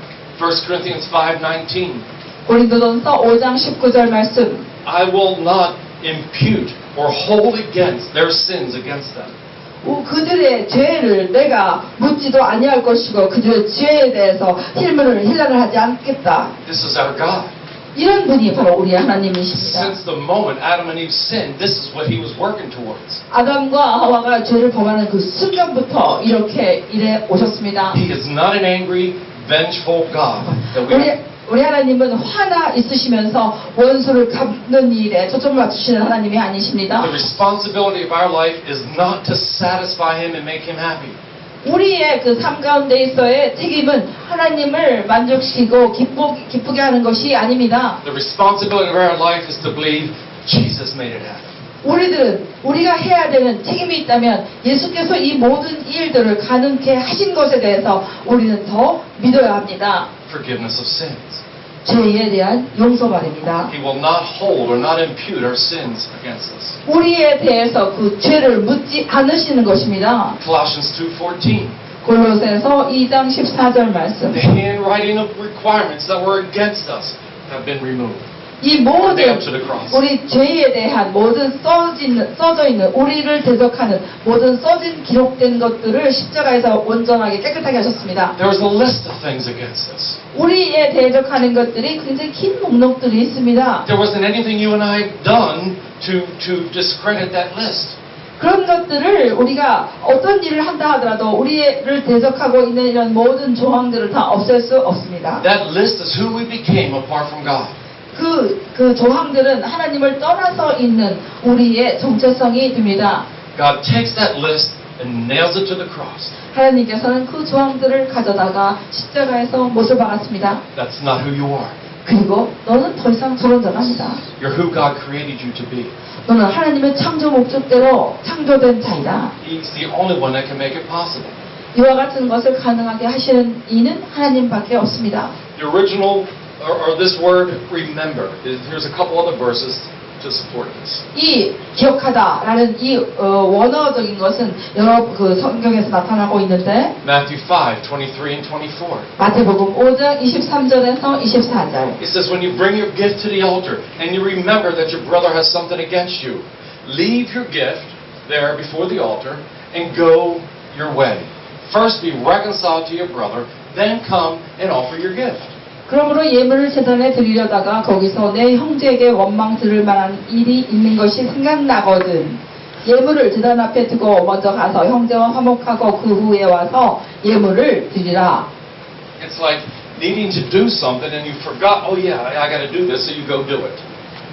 1 Corinthians 5:19. 고린도전서 5장 19절 말씀. I will not impute or hold against their sins against them. 그들의 죄를 내가 묻지도 아니할 것이고 그들의 죄에 대해서 힐난을 하지 않겠다. This is our God. 이런 분이 바로 우리 하나님이십니다. Since the moment Adam and Eve sinned, this is what He was working towards. 아담과 하와가 죄를 범하는 그 순간부터 이렇게 일해 오셨습니다. He is not an angry, vengeful God that we 우리 하나님은 화나 있으시면서 원수를 갚는 일에 초점을 맞추시는 하나님이 아니십니다. The responsibility of our life is not to satisfy Him and make Him happy. 우리의 그 삶 가운데 있어의 책임은 하나님을 만족시키고 기쁘게 하는 것이 아닙니다. The responsibility of our life is to believe Jesus made it happen. 우리가 해야 되는 책임이 있다면 예수께서 이 모든 일들을 가능케 하신 것에 대해서 우리는 더 믿어야 합니다. Forgiveness of sins. 죄에 대한 용서받습니다. He will not hold or not impute our sins against us. 우리에 대해서 그 죄를 묻지 않으시는 것입니다. Colossians 2:14. 골로새서 2장 14절 말씀. The handwriting of requirements that were against us have been removed. 이 모든 Nailed to the cross. 우리 죄에 대한 모든 써져 있는 우리를 대적하는 모든 써진 기록된 것들을 십자가에서 온전하게 깨끗하게 하셨습니다. There was a list of things against us. 우리에 대적하는 것들이 굉장히 긴 목록들이 있습니다. There wasn't anything you and I had done to discredit that list. 그런 것들을 우리가 어떤 일을 한다 하더라도 우리를 대적하고 있는 이런 모든 조항들을 다 없앨 수 없습니다. That list is who we became apart from God. 그 조항들은 하나님을 떠나서 있는 우리의 정체성이 됩니다. God takes that list and nails it to the cross. 하나님께서는 그 조항들을 가져다가 십자가에서 못을 박았습니다. That's not who you are. 그리고 너는 더 이상 저런 자가 아니다. You're who God created you to be. 너는 하나님의 창조 목적대로 창조된 자이다. He's the only one that can make it possible. 이와 같은 것을 가능하게 하시는 이는 하나님밖에 없습니다. The original, or this word, remember. Here's a couple other verses to support this. 이 기억하다라는 이 원어적인 것은 여러 그 성경에서 나타나고 있는데 Matthew 5:23 and 24. 마태복음 5장 23절에서 24절. It says, when you bring your gift to the altar and you remember that your brother has something against you, leave your gift there before the altar and go your way. First be reconciled to your brother, then come and offer your gift. 그러므로 예물을 제단에 드리려다가 거기서 내 형제에게 원망 들을 만한 일이 있는 것이 생각나거든 예물을 제단 앞에 두고 먼저 가서 형제와 화목하고 그 후에 와서 예물을 드리라. It's like needing to do something and you forgot, oh yeah, I got to do this, so you go do it.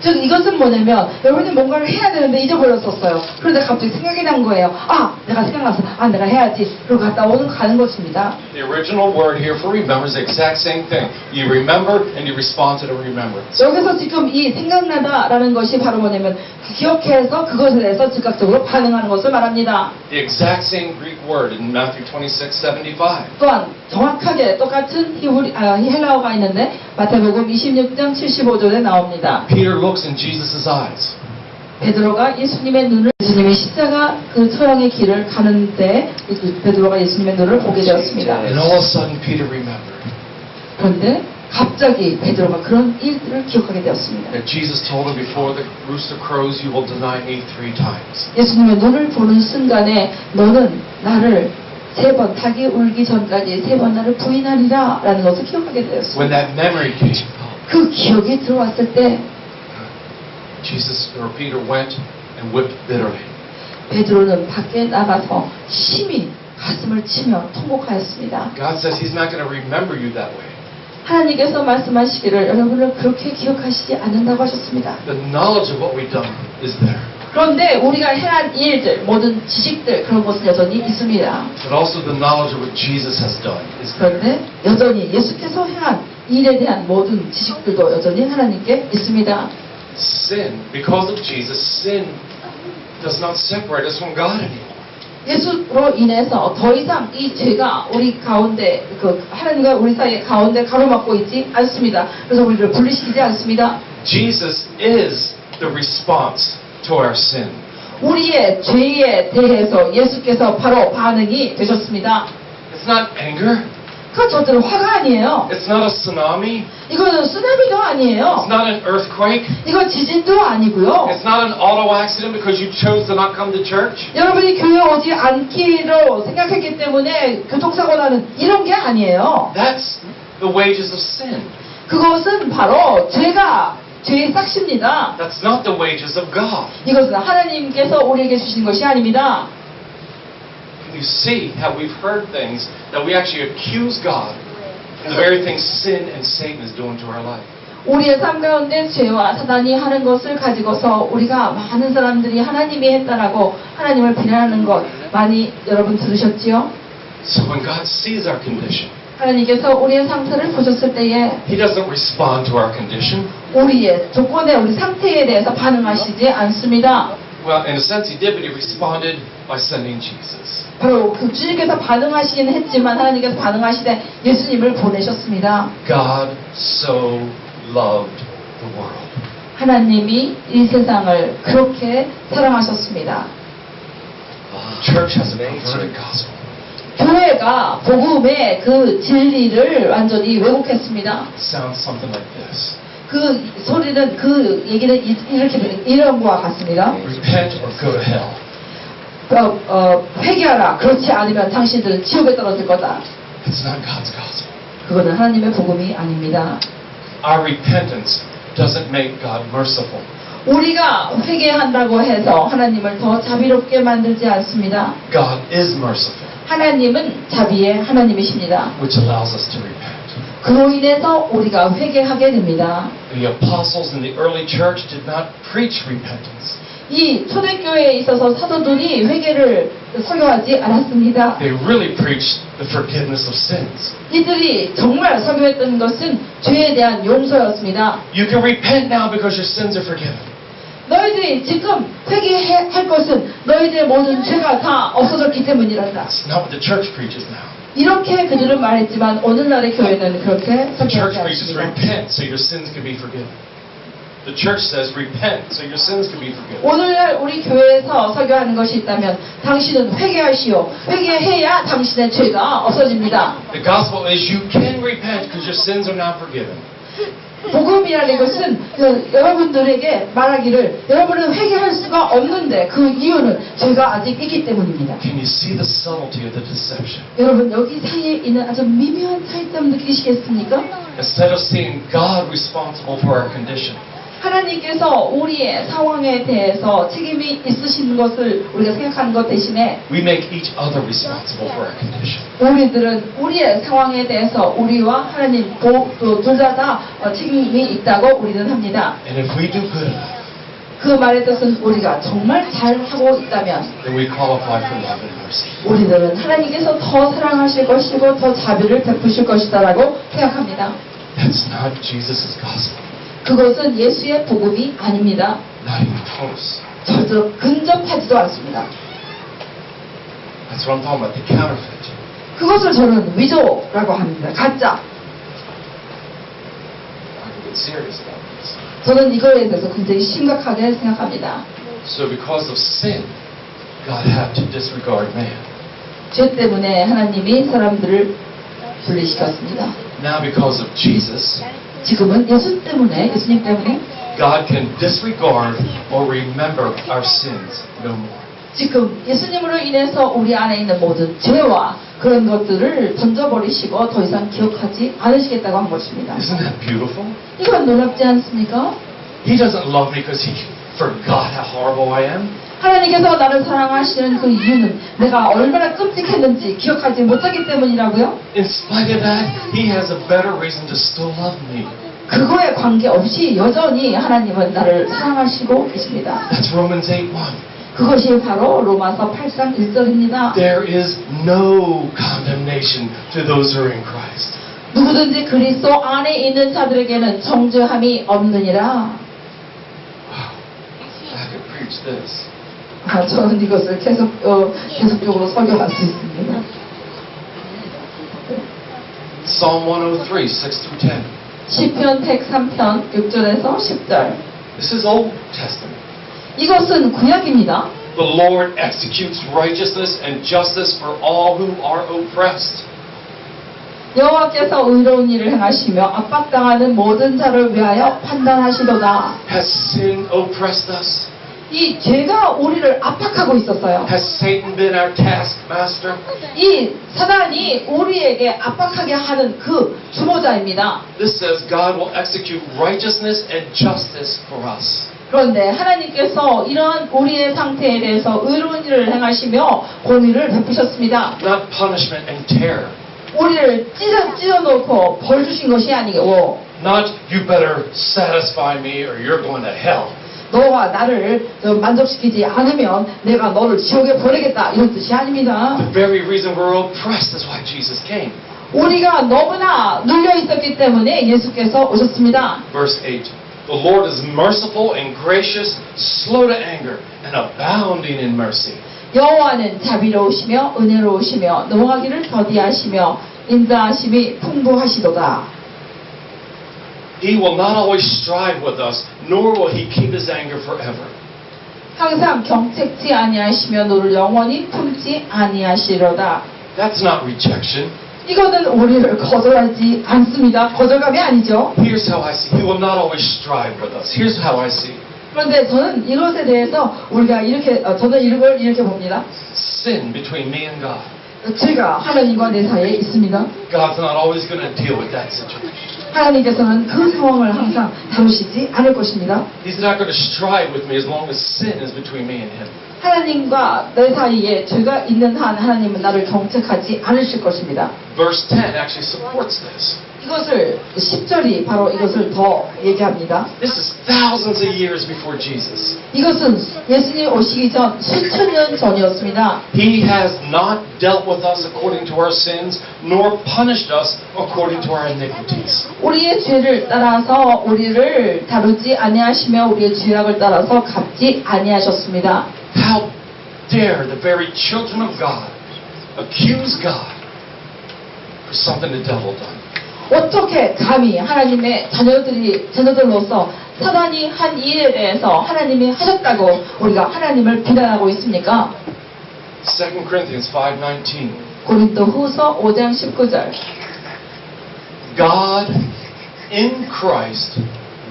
즉 이것은 뭐냐면 여러분이 뭔가를 해야 되는데 잊어버렸었어요. 그런데 갑자기 생각이 난 거예요. 아, 내가 생각났어. 아, 내가 해야지. 그리고 갔다 가는 것입니다. The original word here for remember is the exact same thing. You remember and you respond to the remembrance. 여기서 지금 이 생각나다라는 것이 바로 뭐냐면 기억해서 그것에 대해서 즉각적으로 반응하는 것을 말합니다. The exact same Greek word in Matthew 26:75. 또한 정확하게 똑같은 헬라어가 있는데 마태복음 26장 75절에 나옵니다. Peter looks in Jesus' eyes. 베드로가 예수님의 눈을 예수님이 십자가 그 처형의 길을 가는데 베드로가 예수님의 눈을 보게 되었습니다. And all of a sudden Peter remembered 그런데 갑자기 베드로가 그런 일들을 기억하게 되었습니다. that Jesus told him before the rooster crows, you will deny me 3 times. 예수님의 눈을 보는 순간에 너는 나를 3번 닭이 울기 전까지 3번 나를 부인하리라 라는 것을 기억하게 When 되었습니다. that memory came, 그 기억이 들어왔을 때 Jesus or Peter went and wept bitterly. 베드로는 밖에 나가서 심히 가슴을 치며 통곡하였습니다. God says He's not going to remember you that way. 하나님께서 말씀하시기를 여러분을 그렇게 기억하시지 않는다고 하셨습니다. The knowledge of what we've done is there, 그런데 우리가 행한 일들, 모든 지식들 그런 것은 여전히 있습니다. but also the knowledge of what Jesus has done is there. 그런데 여전히 예수께서 행한 일에 대한 모든 지식들도 여전히 하나님께 있습니다. Sin, because of Jesus, sin does not separate us from God anymore. 예수로 인해서 더 이상 이 죄가 우리 가운데 하나님과 우리 사이의 가운데 가로막고 있지 않습니다. 그래서 우리를 분리시키지 않습니다. Jesus is the response to our sin. 우리의 죄에 대해서 예수께서 바로 반응이 되셨습니다. It's not anger. 그건 저들은 화가 아니에요. It's not a tsunami. 이거는 쓰나미가 아니에요. It's not an earthquake. 이건 지진도 아니고요. It's not an auto accident because you chose to not come to church. 여러분이 교회 오지 않기로 생각했기 때문에 교통사고 나는 이런 게 아니에요. That's the wages of sin. 그것은 바로 죄의 싹시입니다. That's not the wages of God. 이것은 하나님께서 우리에게 주신 것이 아닙니다. You see how we've heard things that we actually accuse God of the very things sin and Satan is doing to our life. 우리의 삶 가운데 죄와 사단이 하는 것을 가지고서 우리가 많은 사람들이 하나님이 했다라고 하나님을 비난하는 것 많이 여러분 들으셨지요? So when God sees our condition, 하나님께서 우리의 상태를 보셨을 때에 He doesn't respond to our condition. 우리의 조건에 우리 상태에 대해서 반응하시지 않습니다. Well, in a sense He did, but He responded by sending Jesus. 바로 그 주님께서 반응하시긴 했지만 하나님께서 반응하시되 예수님을 보내셨습니다. God so loved the world. 하나님이 이 세상을 그렇게 사랑하셨습니다. The church has a perverted gospel. 교회가 복음의 그 진리를 완전히 왜곡했습니다. It sounds something like this. 그 소리는 그 얘기는 이렇게 이런 거와 같습니다. Repent or go to hell. 회개하라. 그렇지 않으면 당신들은 지옥에 떨어질 거다. It's not God's gospel. 그거는 하나님의 복음이 아닙니다. Our repentance doesn't make God merciful. 우리가 회개한다고 해서 하나님을 더 자비롭게 만들지 않습니다. God is merciful, 하나님은 자비의 하나님이십니다. which allows us to repent. 그로 인해서 우리가 회개하게 됩니다. The apostles in the early church did not preach repentance. 이 초대교회에 있어서 사도들이 회개를 설교하지 않았습니다. They really preached the forgiveness of sins. 이들이 정말 설교했던 것은 죄에 대한 용서였습니다. You can repent now because your sins are forgiven. 너희들이 지금 회개할 것은 너희들의 모든 죄가 다 없어졌기 때문이란다. That's not what the church preaches now. 이렇게 그들은 말했지만 오늘날의 교회는 그렇게 The church 설교하지 preaches 않습니다. repent so your sins can be forgiven. The church says repent so your sins can be forgiven. 오늘날 우리 교회에서 설교하는 것이 있다면 당신은 회개하시오. 회개해야 당신의 죄가 없어집니다. The gospel is you can repent because your sins are now forgiven. 복음이라는 것은 여러분들에게 말하기를 여러분은 회개할 수가 없는데 그 이유는 죄가 아직 있기 때문입니다. Can you see the subtlety of the deception? 여러분 여기 사이에 있는 아주 미묘한 차이점 느끼시겠습니까? Instead of seeing God responsible for our condition, 하나님께서 우리의 상황에 대해서 책임이 있으신 것을 우리가 생각하는 것 대신에 we make each other responsible for our condition. 우리들은 우리의 상황에 대해서 우리와 하나님 둘 다 책임이 있다고 우리는 합니다. And if we do good enough, 그 말의 뜻은 우리가 정말 잘하고 있다면 then we qualify for love and mercy. 우리들은 하나님께서 더 사랑하실 것이고 더 자비를 베푸실 것이다라고 생각합니다. That's not Jesus' gospel. 그것은 예수의 복음이 아닙니다. Not even close. 절대로 근접하지도 않습니다. That's what I'm talking about, the counterfeit. 그것을 저는 위조라고 합니다. 가짜. I can get serious about this. 저는 이거에 대해서 굉장히 심각하게 생각합니다. So because of sin, God had to disregard man. 죄 때문에 하나님이 사람들을 분리시켰습니다. Now because of Jesus, 지금은 예수님 때문에 God can disregard or remember our sins no more. 지금 예수님으로 인해서 우리 안에 있는 모든 죄와 그런 것들을 던져버리시고 더 이상 기억하지 않으시겠다고 한 것입니다. Isn't that beautiful? 이건 놀랍지 않습니까? He doesn't love me because he forgot how horrible I am. 하나님께서 나를 사랑하시는 그 이유는 내가 얼마나 끔찍했는지 기억하지 못하기 때문이라고요? In spite of that, he has a better reason to still love me. 그거에 관계없이 여전히 하나님은 나를 사랑하시고 계십니다. That's Romans 8:1. 그것이 바로 로마서 8장 1절입니다. There is no condemnation to those who are in Christ. 누구든지 그리스도 안에 있는 자들에게는 정죄함이 없느니라. Wow, I could preach this. 저는 이것을 계속적으로 설교할 수 있습니다. Psalm 103, 6-10. 시편 103편 6절에서 10절. This is Old Testament. 이것은 구약입니다. The Lord executes righteousness and justice for all who are oppressed. 여호와께서 의로운 일을 행하시며 압박당하는 모든 자를 위하여 판단하시도다. Has sin oppressed us? 이 죄가 우리를 압박하고 있었어요. Has Satan been our taskmaster? 이 사단이 우리에게 압박하게 하는 그 주모자입니다. This says God will execute righteousness and justice for us. 그런데 하나님께서 이러한 우리의 상태에 대해서 의로운 일을 행하시며 공의를 베푸셨습니다. Not punishment and terror. 우리를 찢어놓고 벌 주신 것이 아니고 Not you better satisfy me or you're going to hell. 너가 나를 만족시키지 않으면 내가 너를 지옥에 보내겠다 이런 뜻이 아닙니다. The very reason we're oppressed is why Jesus came. 우리가 너무나 눌려 있었기 때문에 예수께서 오셨습니다. Verse 8. The Lord is merciful and gracious, slow to anger, and abounding in mercy. 여호와는 자비로우시며 은혜로우시며 노하기를 더디하시며 인자하심이 풍부하시도다. He will not always strive with us, nor will he keep his anger forever. 항상 경책지 아니하시며 너를 영원히 품지 아니하시로다. That's not rejection. 이거는 우리를 거절하지 않습니다. 거절감이 아니죠. Here's how I see. He will not always strive with us. Here's how I see. 그런데 저는 이것에 대해서 우리가 저는 이걸 이렇게 봅니다. Sin between me and God. 죄가 하나님과 내 사이에 있습니다. God's not always going to deal with that situation. 하나님께서는 그 상황을 항상 다루시지 않을 것입니다. He's not going to strive with me as long as sin is between me and him. 하나님과 내 사이에 죄가 있는 한 하나님은 나를 경책하지 않으실 것입니다. Verse 10 actually supports this. 이것을 10절이 바로 이것을 더 얘기합니다. This is thousands of years before Jesus. 이것은 예수님 오시기 전 수천 년 전이었습니다. He has not dealt with us according to our sins, nor punished us according to our iniquities. 우리의 죄를 따라서 우리를 다루지 아니하시며 우리의 죄악을 따라서 갚지 아니하셨습니다. How dare the very children of God accuse God for something the devil done? 어떻게 감히 하나님의 자녀들로서 사단이 한 일에 대해서 하나님이 하셨다고 우리가 하나님을 비난하고 있습니까? 2 Corinthians 5:19. 고린도 후서 5장 19절. God in Christ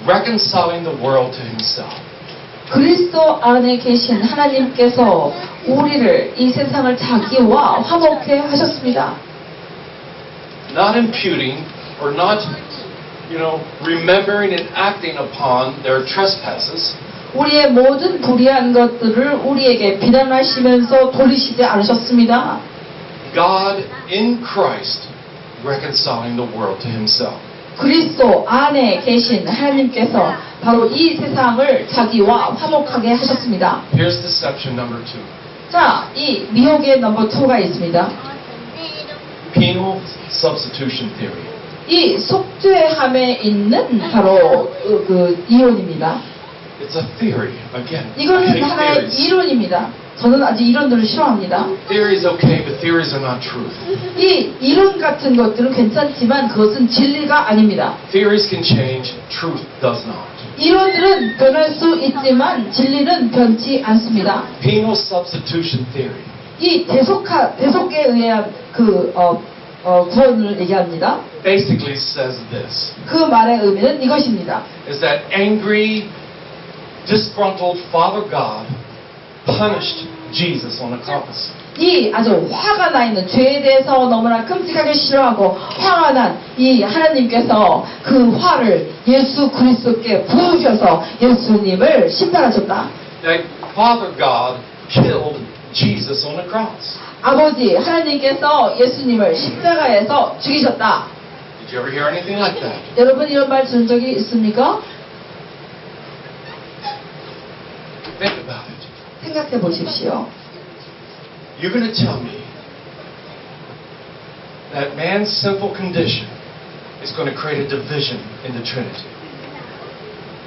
reconciling the world to himself. 그리스도 안에 계신 하나님께서 우리를 이 세상을 자기와 화목해 하셨습니다. Not imputing or not remembering and acting upon their trespasses, 우리의 모든 불의한 것들을 우리에게 비난하시면서 돌리시지 않으셨습니다. God in Christ reconciling the world to himself. 그리스도 안에 계신 하나님께서 바로 이 세상을 자기와 화목하게 하셨습니다. Here's deception number 2. 자, 이 미혹의 넘버 2가 있습니다. Penal substitution theory. 이 속죄함에 있는 바로 그 이론입니다. It's a theory. Again, I 이거는 hate 하나의 theories. 이론입니다. 저는 아직 이론들을 싫어합니다. Theories okay, but theories are not truth. 이 이론 같은 것들은 괜찮지만 그것은 진리가 아닙니다. Theories can change, truth does not. 이론들은 변할 수 있지만 진리는 변치 않습니다. Penal substitution theory. 이 대속에 의한 구원을 얘기합니다. Basically says this, 그 말의 의미는 이것입니다. is that angry, disgruntled Father God punished Jesus on the cross. 이 아주 화가 나 있는 죄에 대해서 너무나 끔찍하게 싫어하고 화가 난 이 하나님께서 그 화를 예수 그리스도께 부으셔서 예수님을 심판하셨다. That Father God killed Jesus on the cross. 아버지 하나님께서 예수님을 십자가에서 죽이셨다. Did you ever hear anything like that? 여러분 이런 말 들은 적이 있습니까? Think about it. 생각해 보십시오. You're going to tell me that man's sinful condition is going to create a division in the Trinity.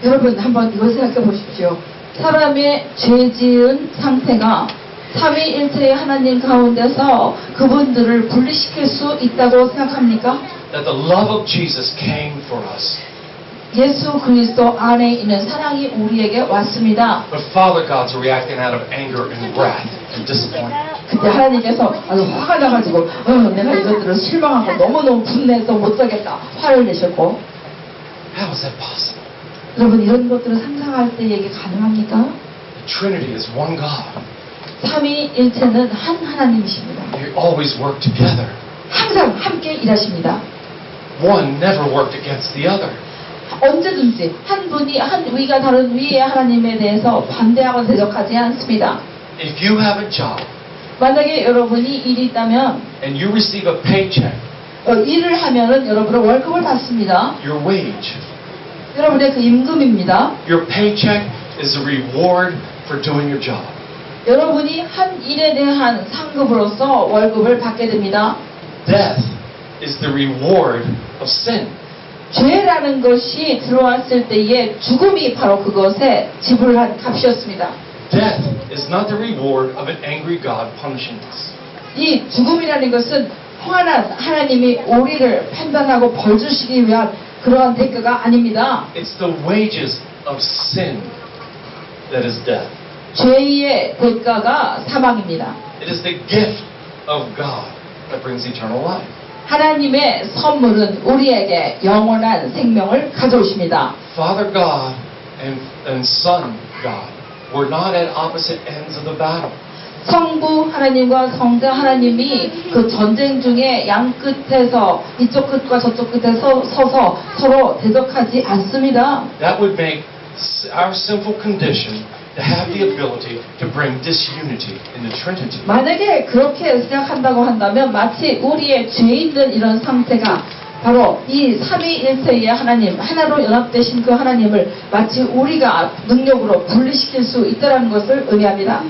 여러분 한번 이걸 생각해 보십시오. 사람의 죄 지은 상태가 삼위일체의 하나님 가운데서 그분들을 분리시킬 수 있다고 생각합니까? That the love of Jesus came for us. 예수 그리스도 안에 있는 사랑이 우리에게 왔습니다. But Father God's reacting out of anger and wrath and disappointment. 그때 하나님께서 아주 화가 나가지고 내가 이것들을 실망하고 너무너무 분해서 못 살겠다 화를 내셨고. How is that possible? 여러분 이런 것들을 상상할 때 이게 가능합니까? The Trinity is one God. 삼위일체는 한 하나님이십니다. You always work together. 항상 함께 일하십니다. One never worked against the other. 언제든지 한 분이 한 위가 다른 위의 하나님에 대해서 반대하고 대적하지 않습니다. If you have a job 만약에 여러분이 일이 있다면 and you receive a paycheck, 일을 하면은 여러분은 월급을 받습니다. your wage, 여러분의 그 임금입니다. your paycheck is a reward for doing your job. 여러분이 한 일에 대한 상급으로서 월급을 받게 됩니다. Death is the reward of sin. 죄라는 것이 들어왔을 때에 죽음이 바로 그것에 지불한 값이었습니다. Death is not the reward of an angry God punishing us. 이 죽음이라는 것은 화난 하나님이 우리를 판단하고 벌 주시기 위한 그러한 대가가 아닙니다. It's the wages of sin that is death. 죄의 대가가 사망입니다. It is the gift of God that brings eternal life. 하나님의 선물은 우리에게 영원한 생명을 가져오십니다. Father God and Son God were not at opposite ends of the battle. 성부 하나님과 성자 하나님이 그 전쟁 중에 양 끝에서 이쪽 끝과 저쪽 끝에 서서 서로 대적하지 않습니다. That would make our sinful condition to have the ability to bring disunity in the Trinity. 만약에 그렇게 생각한다고 한다면 마치 우리의 죄 있는 이런 상태가 바로 이 삼위일체의 하나님, 하나로 연합되신 그 하나님을 마치 우리가 능력으로 분리시킬 수 있다는 것을 의미합니다.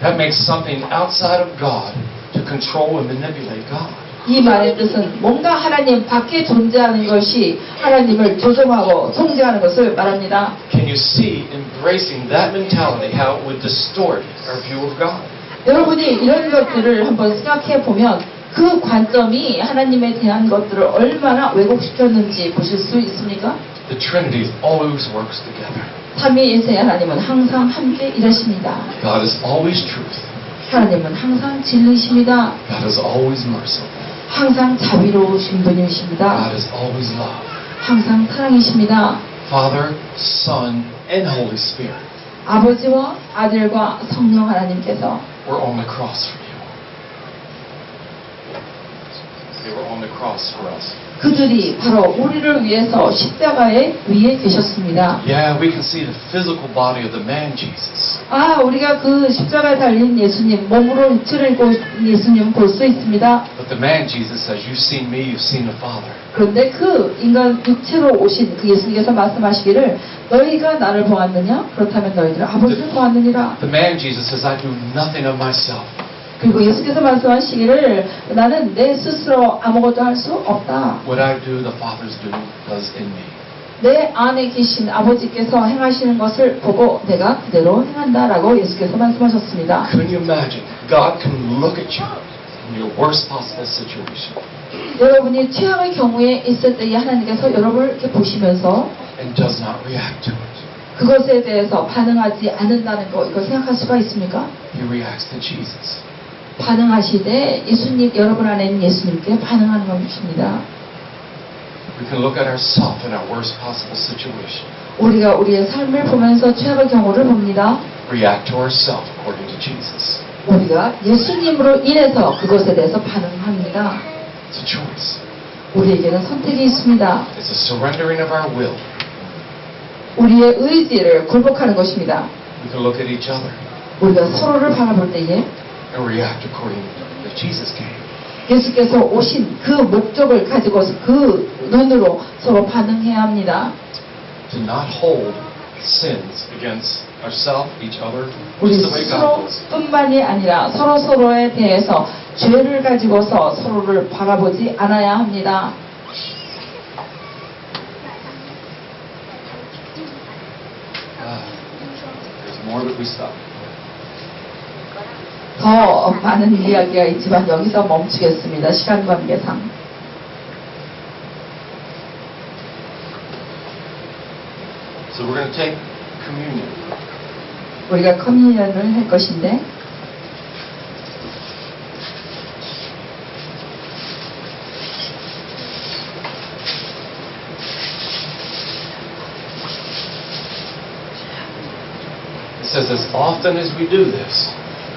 That makes something outside of God to control and manipulate God. 이 말의 뜻은 뭔가 하나님 밖에 존재하는 것이 하나님을 조종하고 통제하는 것을 말합니다. Can you see embracing that mentality how it would distort our view of God? 여러분이 이런 것들을 한번 생각해 보면 그 관점이 하나님에 대한 것들을 얼마나 왜곡시켰는지 보실 수 있습니까? The Trinity always works together. 삼위일체의 하나님은 항상 함께 일하십니다. God is always truth. 하나님은 항상 진리이십니다. God is always merciful. 항상 자비로우신 분이십니다. God is always love. 항상 사랑이십니다. Father, Son, and Holy Spirit 아버지와 아들과 성령 하나님께서 were on the cross for you. They were on the cross for us. 그들이 바로 우리를 위해서 십자가에 위에 계셨습니다. Yeah, we can see the physical body of the man Jesus. 아, 우리가 그 십자가에 달린 예수님, 몸으로 육체를 입고 예수님 볼 수 있습니다. But the man Jesus says, you've seen me, you've seen the Father. 그런데 그 인간 육체로 오신 그 예수님께서 말씀하시기를 너희가 나를 보았느냐? 그렇다면 너희들은 아버지를 보았느니라. The man Jesus says, I do nothing of myself. 그리고 예수께서 말씀하시기를 나는 내 스스로 아무것도 할 수 없다. What I do, the Father does in me. 내 안에 계신 아버지께서 행하시는 것을 보고 내가 그대로 행한다라고 예수께서 말씀하셨습니다. Couldn't you imagine? God can look at you in your worst possible situation 여러분이 최악의 경우에 있을 때에 하나님께서 여러분을 이렇게 보시면서 and does not react to it. 그것에 대해서 반응하지 않는다는 거 이거 생각할 수가 있습니까? He reacts to Jesus. 반응하시되 예수님 여러분 안에 있는 예수님께 반응하는 것입니다. We can look at ourselves in our worst possible situation. 우리가 우리의 삶을 보면서 최악의 경우를 봅니다. React to ourselves according to Jesus. 우리가 예수님으로 인해서 그것에 대해서 반응합니다. It's a choice. 우리에게는 선택이 있습니다. It's a surrendering of our will. 우리의 의지를 굴복하는 것입니다. We can look at each other 우리가 서로를 바라볼 때에 and react according to Jesus came. 예수께서 오신 그 목적을 가지고서 그 눈으로 서로 반응해야 합니다. To not hold sins against ourselves, each other, 우리 just the way God does. 스스로뿐만이 아니라 서로에 대해서 죄를 가지고서 서로를 바라보지 않아야 합니다. There's more that we stop. 더 많은 이야기가 있지만 여기서 멈추겠습니다. 시간 관계상. So we're going to take communion. 우리가 커뮤니언을 할 것인데 It says, as often as we do this,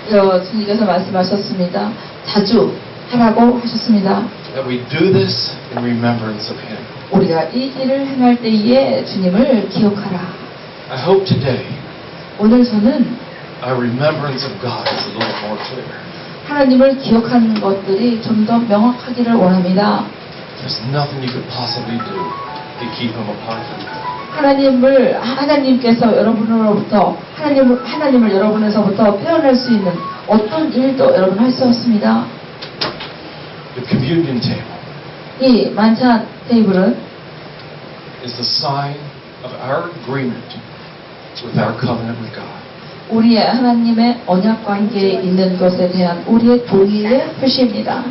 주님께서 말씀하셨습니다. 자주 하라고 하셨습니다. that we do this in remembrance of Him. 우리가 이 일을 행할 때에 주님을 기억하라. I hope today 오늘 저는 our remembrance of God is a little more clear. 하나님을 기억하는 것들이 좀 더 명확하기를 원합니다. There's nothing you could possibly do to keep Him apart from you. 하나님께서 여러분으로부터 하나님을 여러분에서부터 떼어낼 수 있는 어떤 일도 여러분 할 수 없습니다. The communion table 이 만찬 테이블은 is the sign of our agreement with our covenant with God. 우리의 하나님의 언약 관계에 있는 것에 대한 우리의 동의의 표시입니다.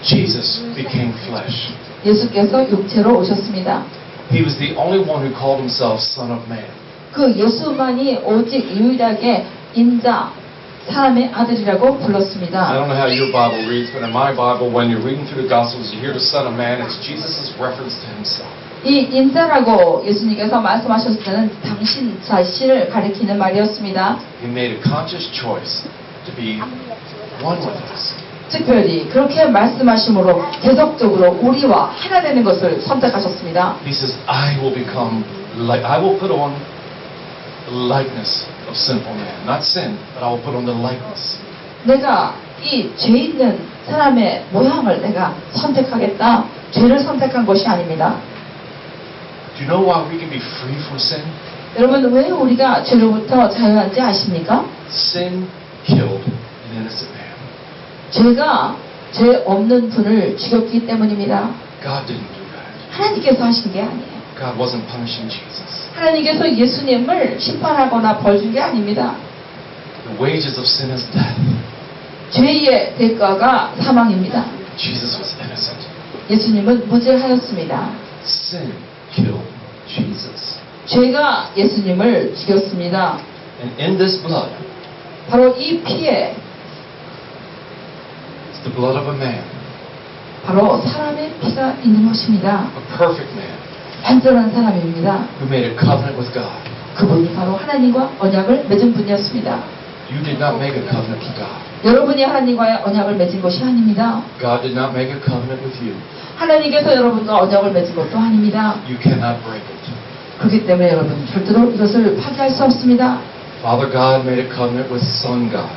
Jesus became flesh. 예수께서 육체로 오셨습니다. He was the only one who called himself Son of Man. 그 예수만이 오직 유일하게 인자, 사람의 아들이라고 I 불렀습니다. don't know how your Bible reads, but in my Bible, when you're reading through the Gospels, you hear the Son of Man, it's Jesus' reference to himself. 이 인자라고 예수님께서 말씀하셨을 때는 당신 자신을 가리키는 말이었습니다. He made a conscious choice to be one with us. 특별히 그렇게 말씀하심으로 계속적으로 우리와 하나 되는 것을 선택하셨습니다. He says, I will put on the likeness of sinful man. Not sin, but I will put on the likeness. 내가 이 죄 있는 사람의 모양을 내가 선택하겠다. 죄를 선택한 것이 아닙니다. Do you know why we can be free from sin? 여러분 왜 우리가 죄로부터 자유한지 아십니까? Sin killed an innocent man. 죄가 죄 없는 분을 죽였기 때문입니다. God didn't do that. 하나님께서 하신 게 아니에요. God wasn't punishing Jesus. 하나님께서 예수님을 심판하거나 벌 준 게 아닙니다. The wages of sin is death. 죄의 대가가 사망입니다. Jesus was innocent. 예수님은 무죄하였습니다. Sin killed Jesus. 죄가 예수님을 죽였습니다. And in this blood, 바로 이 피에 it's the blood of a man, 바로 사람의 피가 있는 것입니다. a perfect man, 완전한 사람입니다. who made a covenant with God. 그분이 바로 하나님과 언약을 맺은 분이었습니다. You did not make a covenant with God. 여러분이 하나님과의 언약을 맺은 것이 아닙니다. God did not make a covenant with you. 하나님께서 여러분과 언약을 맺은 것도 아닙니다. You cannot break it. 그렇기 때문에 여러분 절대로 이것을 파괴할 수 없습니다. Father God made a covenant with Son God.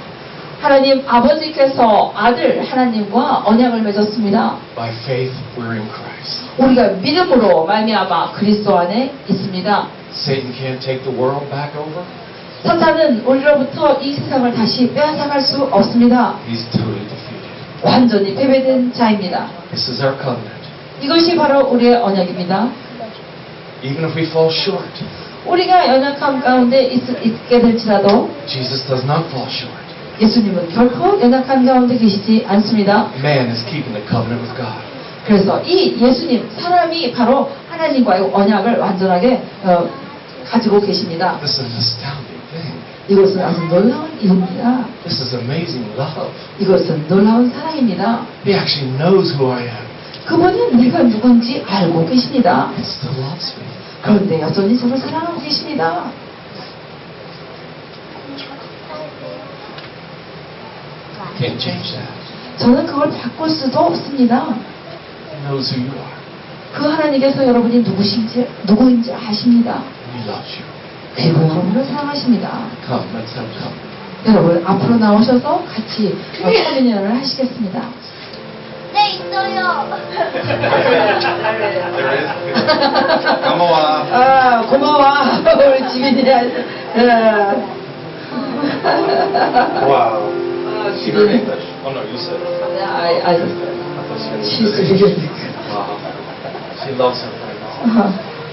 하나님 아버지께서 아들 하나님과 언약을 맺었습니다. By faith, we're in Christ. 우리가 믿음으로 말미암아 그리스도 안에 있습니다. Satan can't take the world back over. 사탄은 우리로부터 이 세상을 다시 빼앗아갈 수 없습니다. He's totally defeated. 완전히 패배된 자입니다. This is our covenant. 이것이 바로 우리의 언약입니다. Even if we fall short, 우리가 연약함 가운데 있게 될지라도 Jesus does not fall short. 예수님은 결코 연약한 가운데 계시지 않습니다. Man is keeping the covenant with God. 그래서 이 예수님 사람이 바로 하나님과의 언약을 완전하게 가지고 계십니다. This is an astounding thing. 이것은 아주 놀라운 일입니다. This is amazing love. 이것은 놀라운 사랑입니다. He actually knows who I am. 그분은 내가 누군지 알고 계십니다. He still loves me. 그런데 여전히 저를 사랑하고 계십니다. Can't change that. 저는 그걸 바꿀 수도 없습니다. He knows who you are. 그 하나님께서 여러분이 누구인지 아십니다. He loves you. 그리고 여러분을 사랑하십니다. Come, let's have come. 여러분 앞으로 나오셔서 같이 커뮤니언을 하시겠습니다. 네, 있어요. 고마워. 아 고마워 우리 지민이야. Wow. 지민이. Oh no, you said it. I I thought you she's said it. really Wow. She loves him right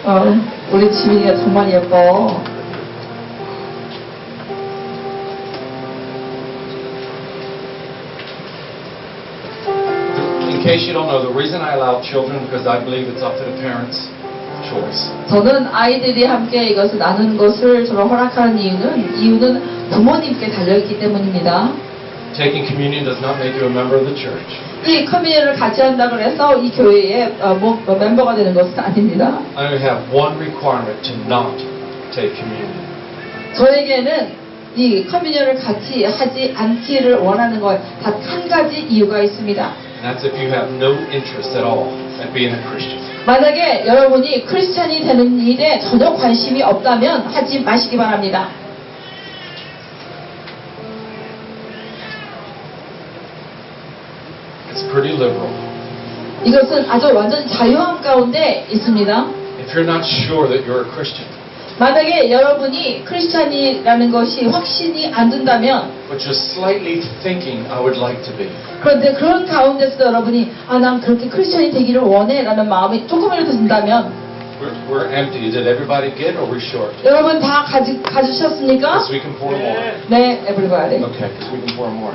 now. 우리 지민이가 정말 예뻐. In case you don't know, the reason I allow children because I believe it's up to the parents' choice. 저는 아이들이 함께 이것을 나누는 것을 저를 허락하는 이유는 부모님께 달려있기 때문입니다. Taking communion does not make you a member of the church. 이 커뮤니언을 같이 한다고 해서 이 교회의 멤버가 되는 것은 아닙니다. I only have one requirement to not take communion. 저에게는 이 커뮤니언을 같이 하지 않기를 원하는 것 단 한 가지 이유가 있습니다. And that's if you have no interest at all at being a Christian. 만약에 여러분이 크리스찬이 되는 일에 전혀 관심이 없다면 하지 마시기 바랍니다. It's pretty liberal. 이것은 아주 완전 자유함 가운데 있습니다. If you're not sure that you're a Christian, 만약에 여러분이 크리스찬이라는 것이 확신이 안 든다면 but you're slightly thinking, I would like to be, 그런데 그런 가운데서 여러분이 난 그렇게 크리스찬이 되기를 원해 라는 마음이 조금이라도 든다면 we're empty. Did everybody get or we're short? 여러분 다 가지셨습니까? Because we can pour more. 네, everybody. Okay, because we can pour more.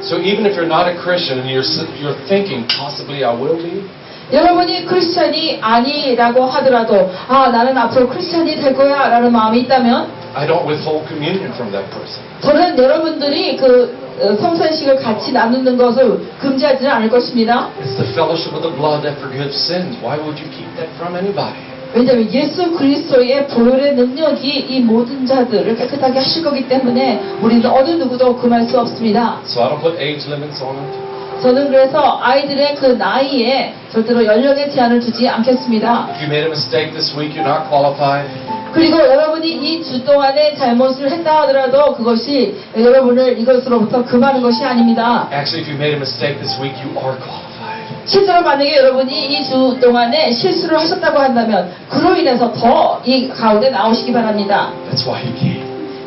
So even if you're not a Christian and you're thinking, possibly I will be, 여러분이 크리스찬이 아니라고 하더라도 나는 앞으로 크리스찬이 될 거야 라는 마음이 있다면 I don't withhold communion from that person. 저는 여러분들이 그 성찬식을 같이 나누는 것을 금지하지는 않을 것입니다. It's the fellowship of the blood that forgives sins. Why would you keep that from anybody? 왜냐하면 예수 그리스도의 보혈의 능력이 이 모든 자들을 깨끗하게 하실 거기 때문에 우리는 어느 누구도 금할 수 없습니다. So I don't put age limits on it. 저는 그래서 아이들의 그 나이에 절대로 연령의 제한을 두지 않겠습니다. If you made a mistake this week, you're not qualified. 그리고 여러분이 이 주 동안에 잘못을 했다 하더라도 그것이 여러분을 이것으로부터 금하는 것이 아닙니다. Actually, if you made a mistake this week, you are qualified. 실제로 만약에 여러분이 이 주 동안에 실수를 하셨다고 한다면 그로 인해서 더 이 가운데 나오시기 바랍니다. That's why he came.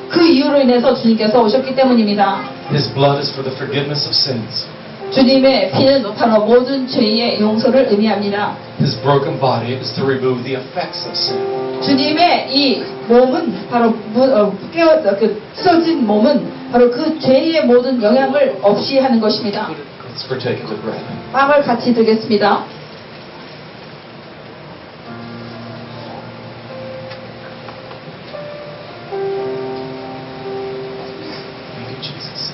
그 이유로 인해서 주님께서 오셨기 때문입니다. His blood is for the forgiveness of sins. 주님의 피는 바로 모든 죄의 용서를 의미합니다. His broken body is to remove the effects of sin. 주님의 이 몸은 바로 찢어진 몸은 바로 그 죄의 모든 영향을 없이 하는 것입니다. Let's partake of the bread. 빵을 같이 드겠습니다. Thank you, Jesus.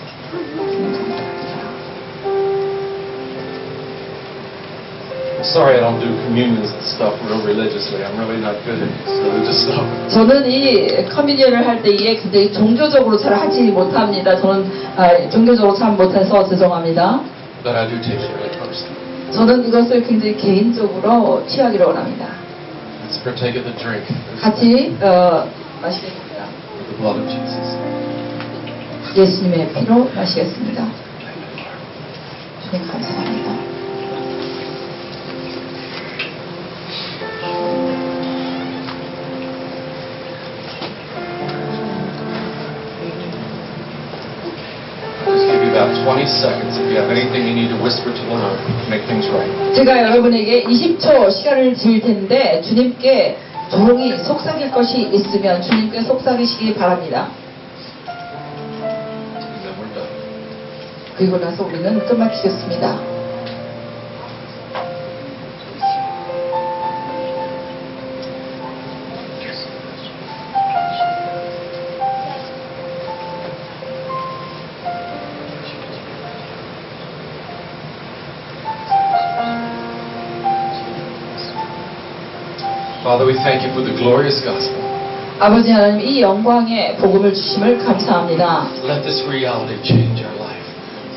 Sorry I don't do communions and stuff real religiously. I'm really not good at religious stuff. 저는 이 커뮤니언을 할 때에 굉장히 종교적으로 잘 하지 못합니다. 저는 종교적으로 잘 못해서 죄송합니다. But I do take it really personally. 저는 이것을 굉장히 개인적으로 취하기를 원합니다. Let's partake of the drink. 같이 마시겠습니다. With the blood of Jesus. 예수님의 피로 마시겠습니다. 주님 감사합니다. Just give you about 20 seconds. If you have anything you need to whisper to the Lord, make things right. 제가 여러분에게 20초 시간을 드릴 텐데 주님께 조용히 속삭일 것이 있으면 주님께 속삭이시기 바랍니다. And then we're done. 그리고 나서 우리는 끝마치겠습니다. Father, we thank you for the glorious gospel. 아버지 하나님 이 영광의 복음을 주심을 감사합니다. Let this reality change our life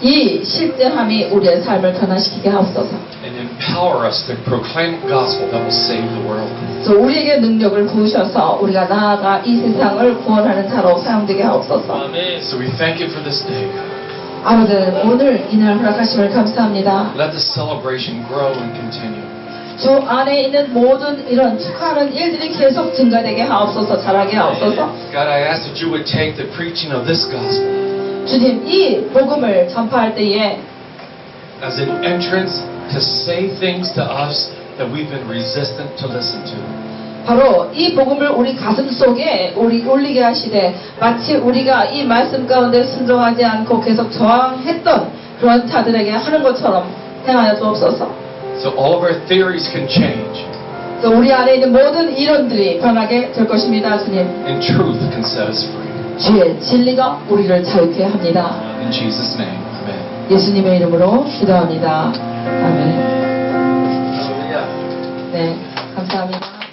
이 실제함이 우리의 삶을 변화시키게 하옵소서. and empower us to proclaim the gospel that will save the world. 또 우리에게 능력을 부으셔서 우리가 나아가 이 세상을 구원하는 자로 사용되게 하옵소서. So we thank you for this day. 아버지 오늘 이날 허락하심을 감사합니다. Let the celebration grow and continue. 주 안에 있는 모든 이런 축하하는 일들이 계속 증가되게 하옵소서. 자라게 하옵소서. God, I ask that you would take the preaching of this gospel 주님 이 복음을 전파할 때에 as an entrance to say things to us that we've been resistant to listen to. 바로 이 복음을 우리 가슴 속에 우리 올리게 하시되 마치 우리가 이 말씀 가운데 순종하지 않고 계속 저항했던 그런 자들에게 하는 것처럼 행하여 주옵소서. So all of our theories can change 또 우리 안에 있는 모든 이론들이 변하게 될 것입니다. 주님 and truth can set us free. 주의 진리가 우리를 자유케 합니다. In Jesus' name, amen. 예수님의 이름으로 기도합니다. 아멘. Hallelujah. 네, 감사합니다.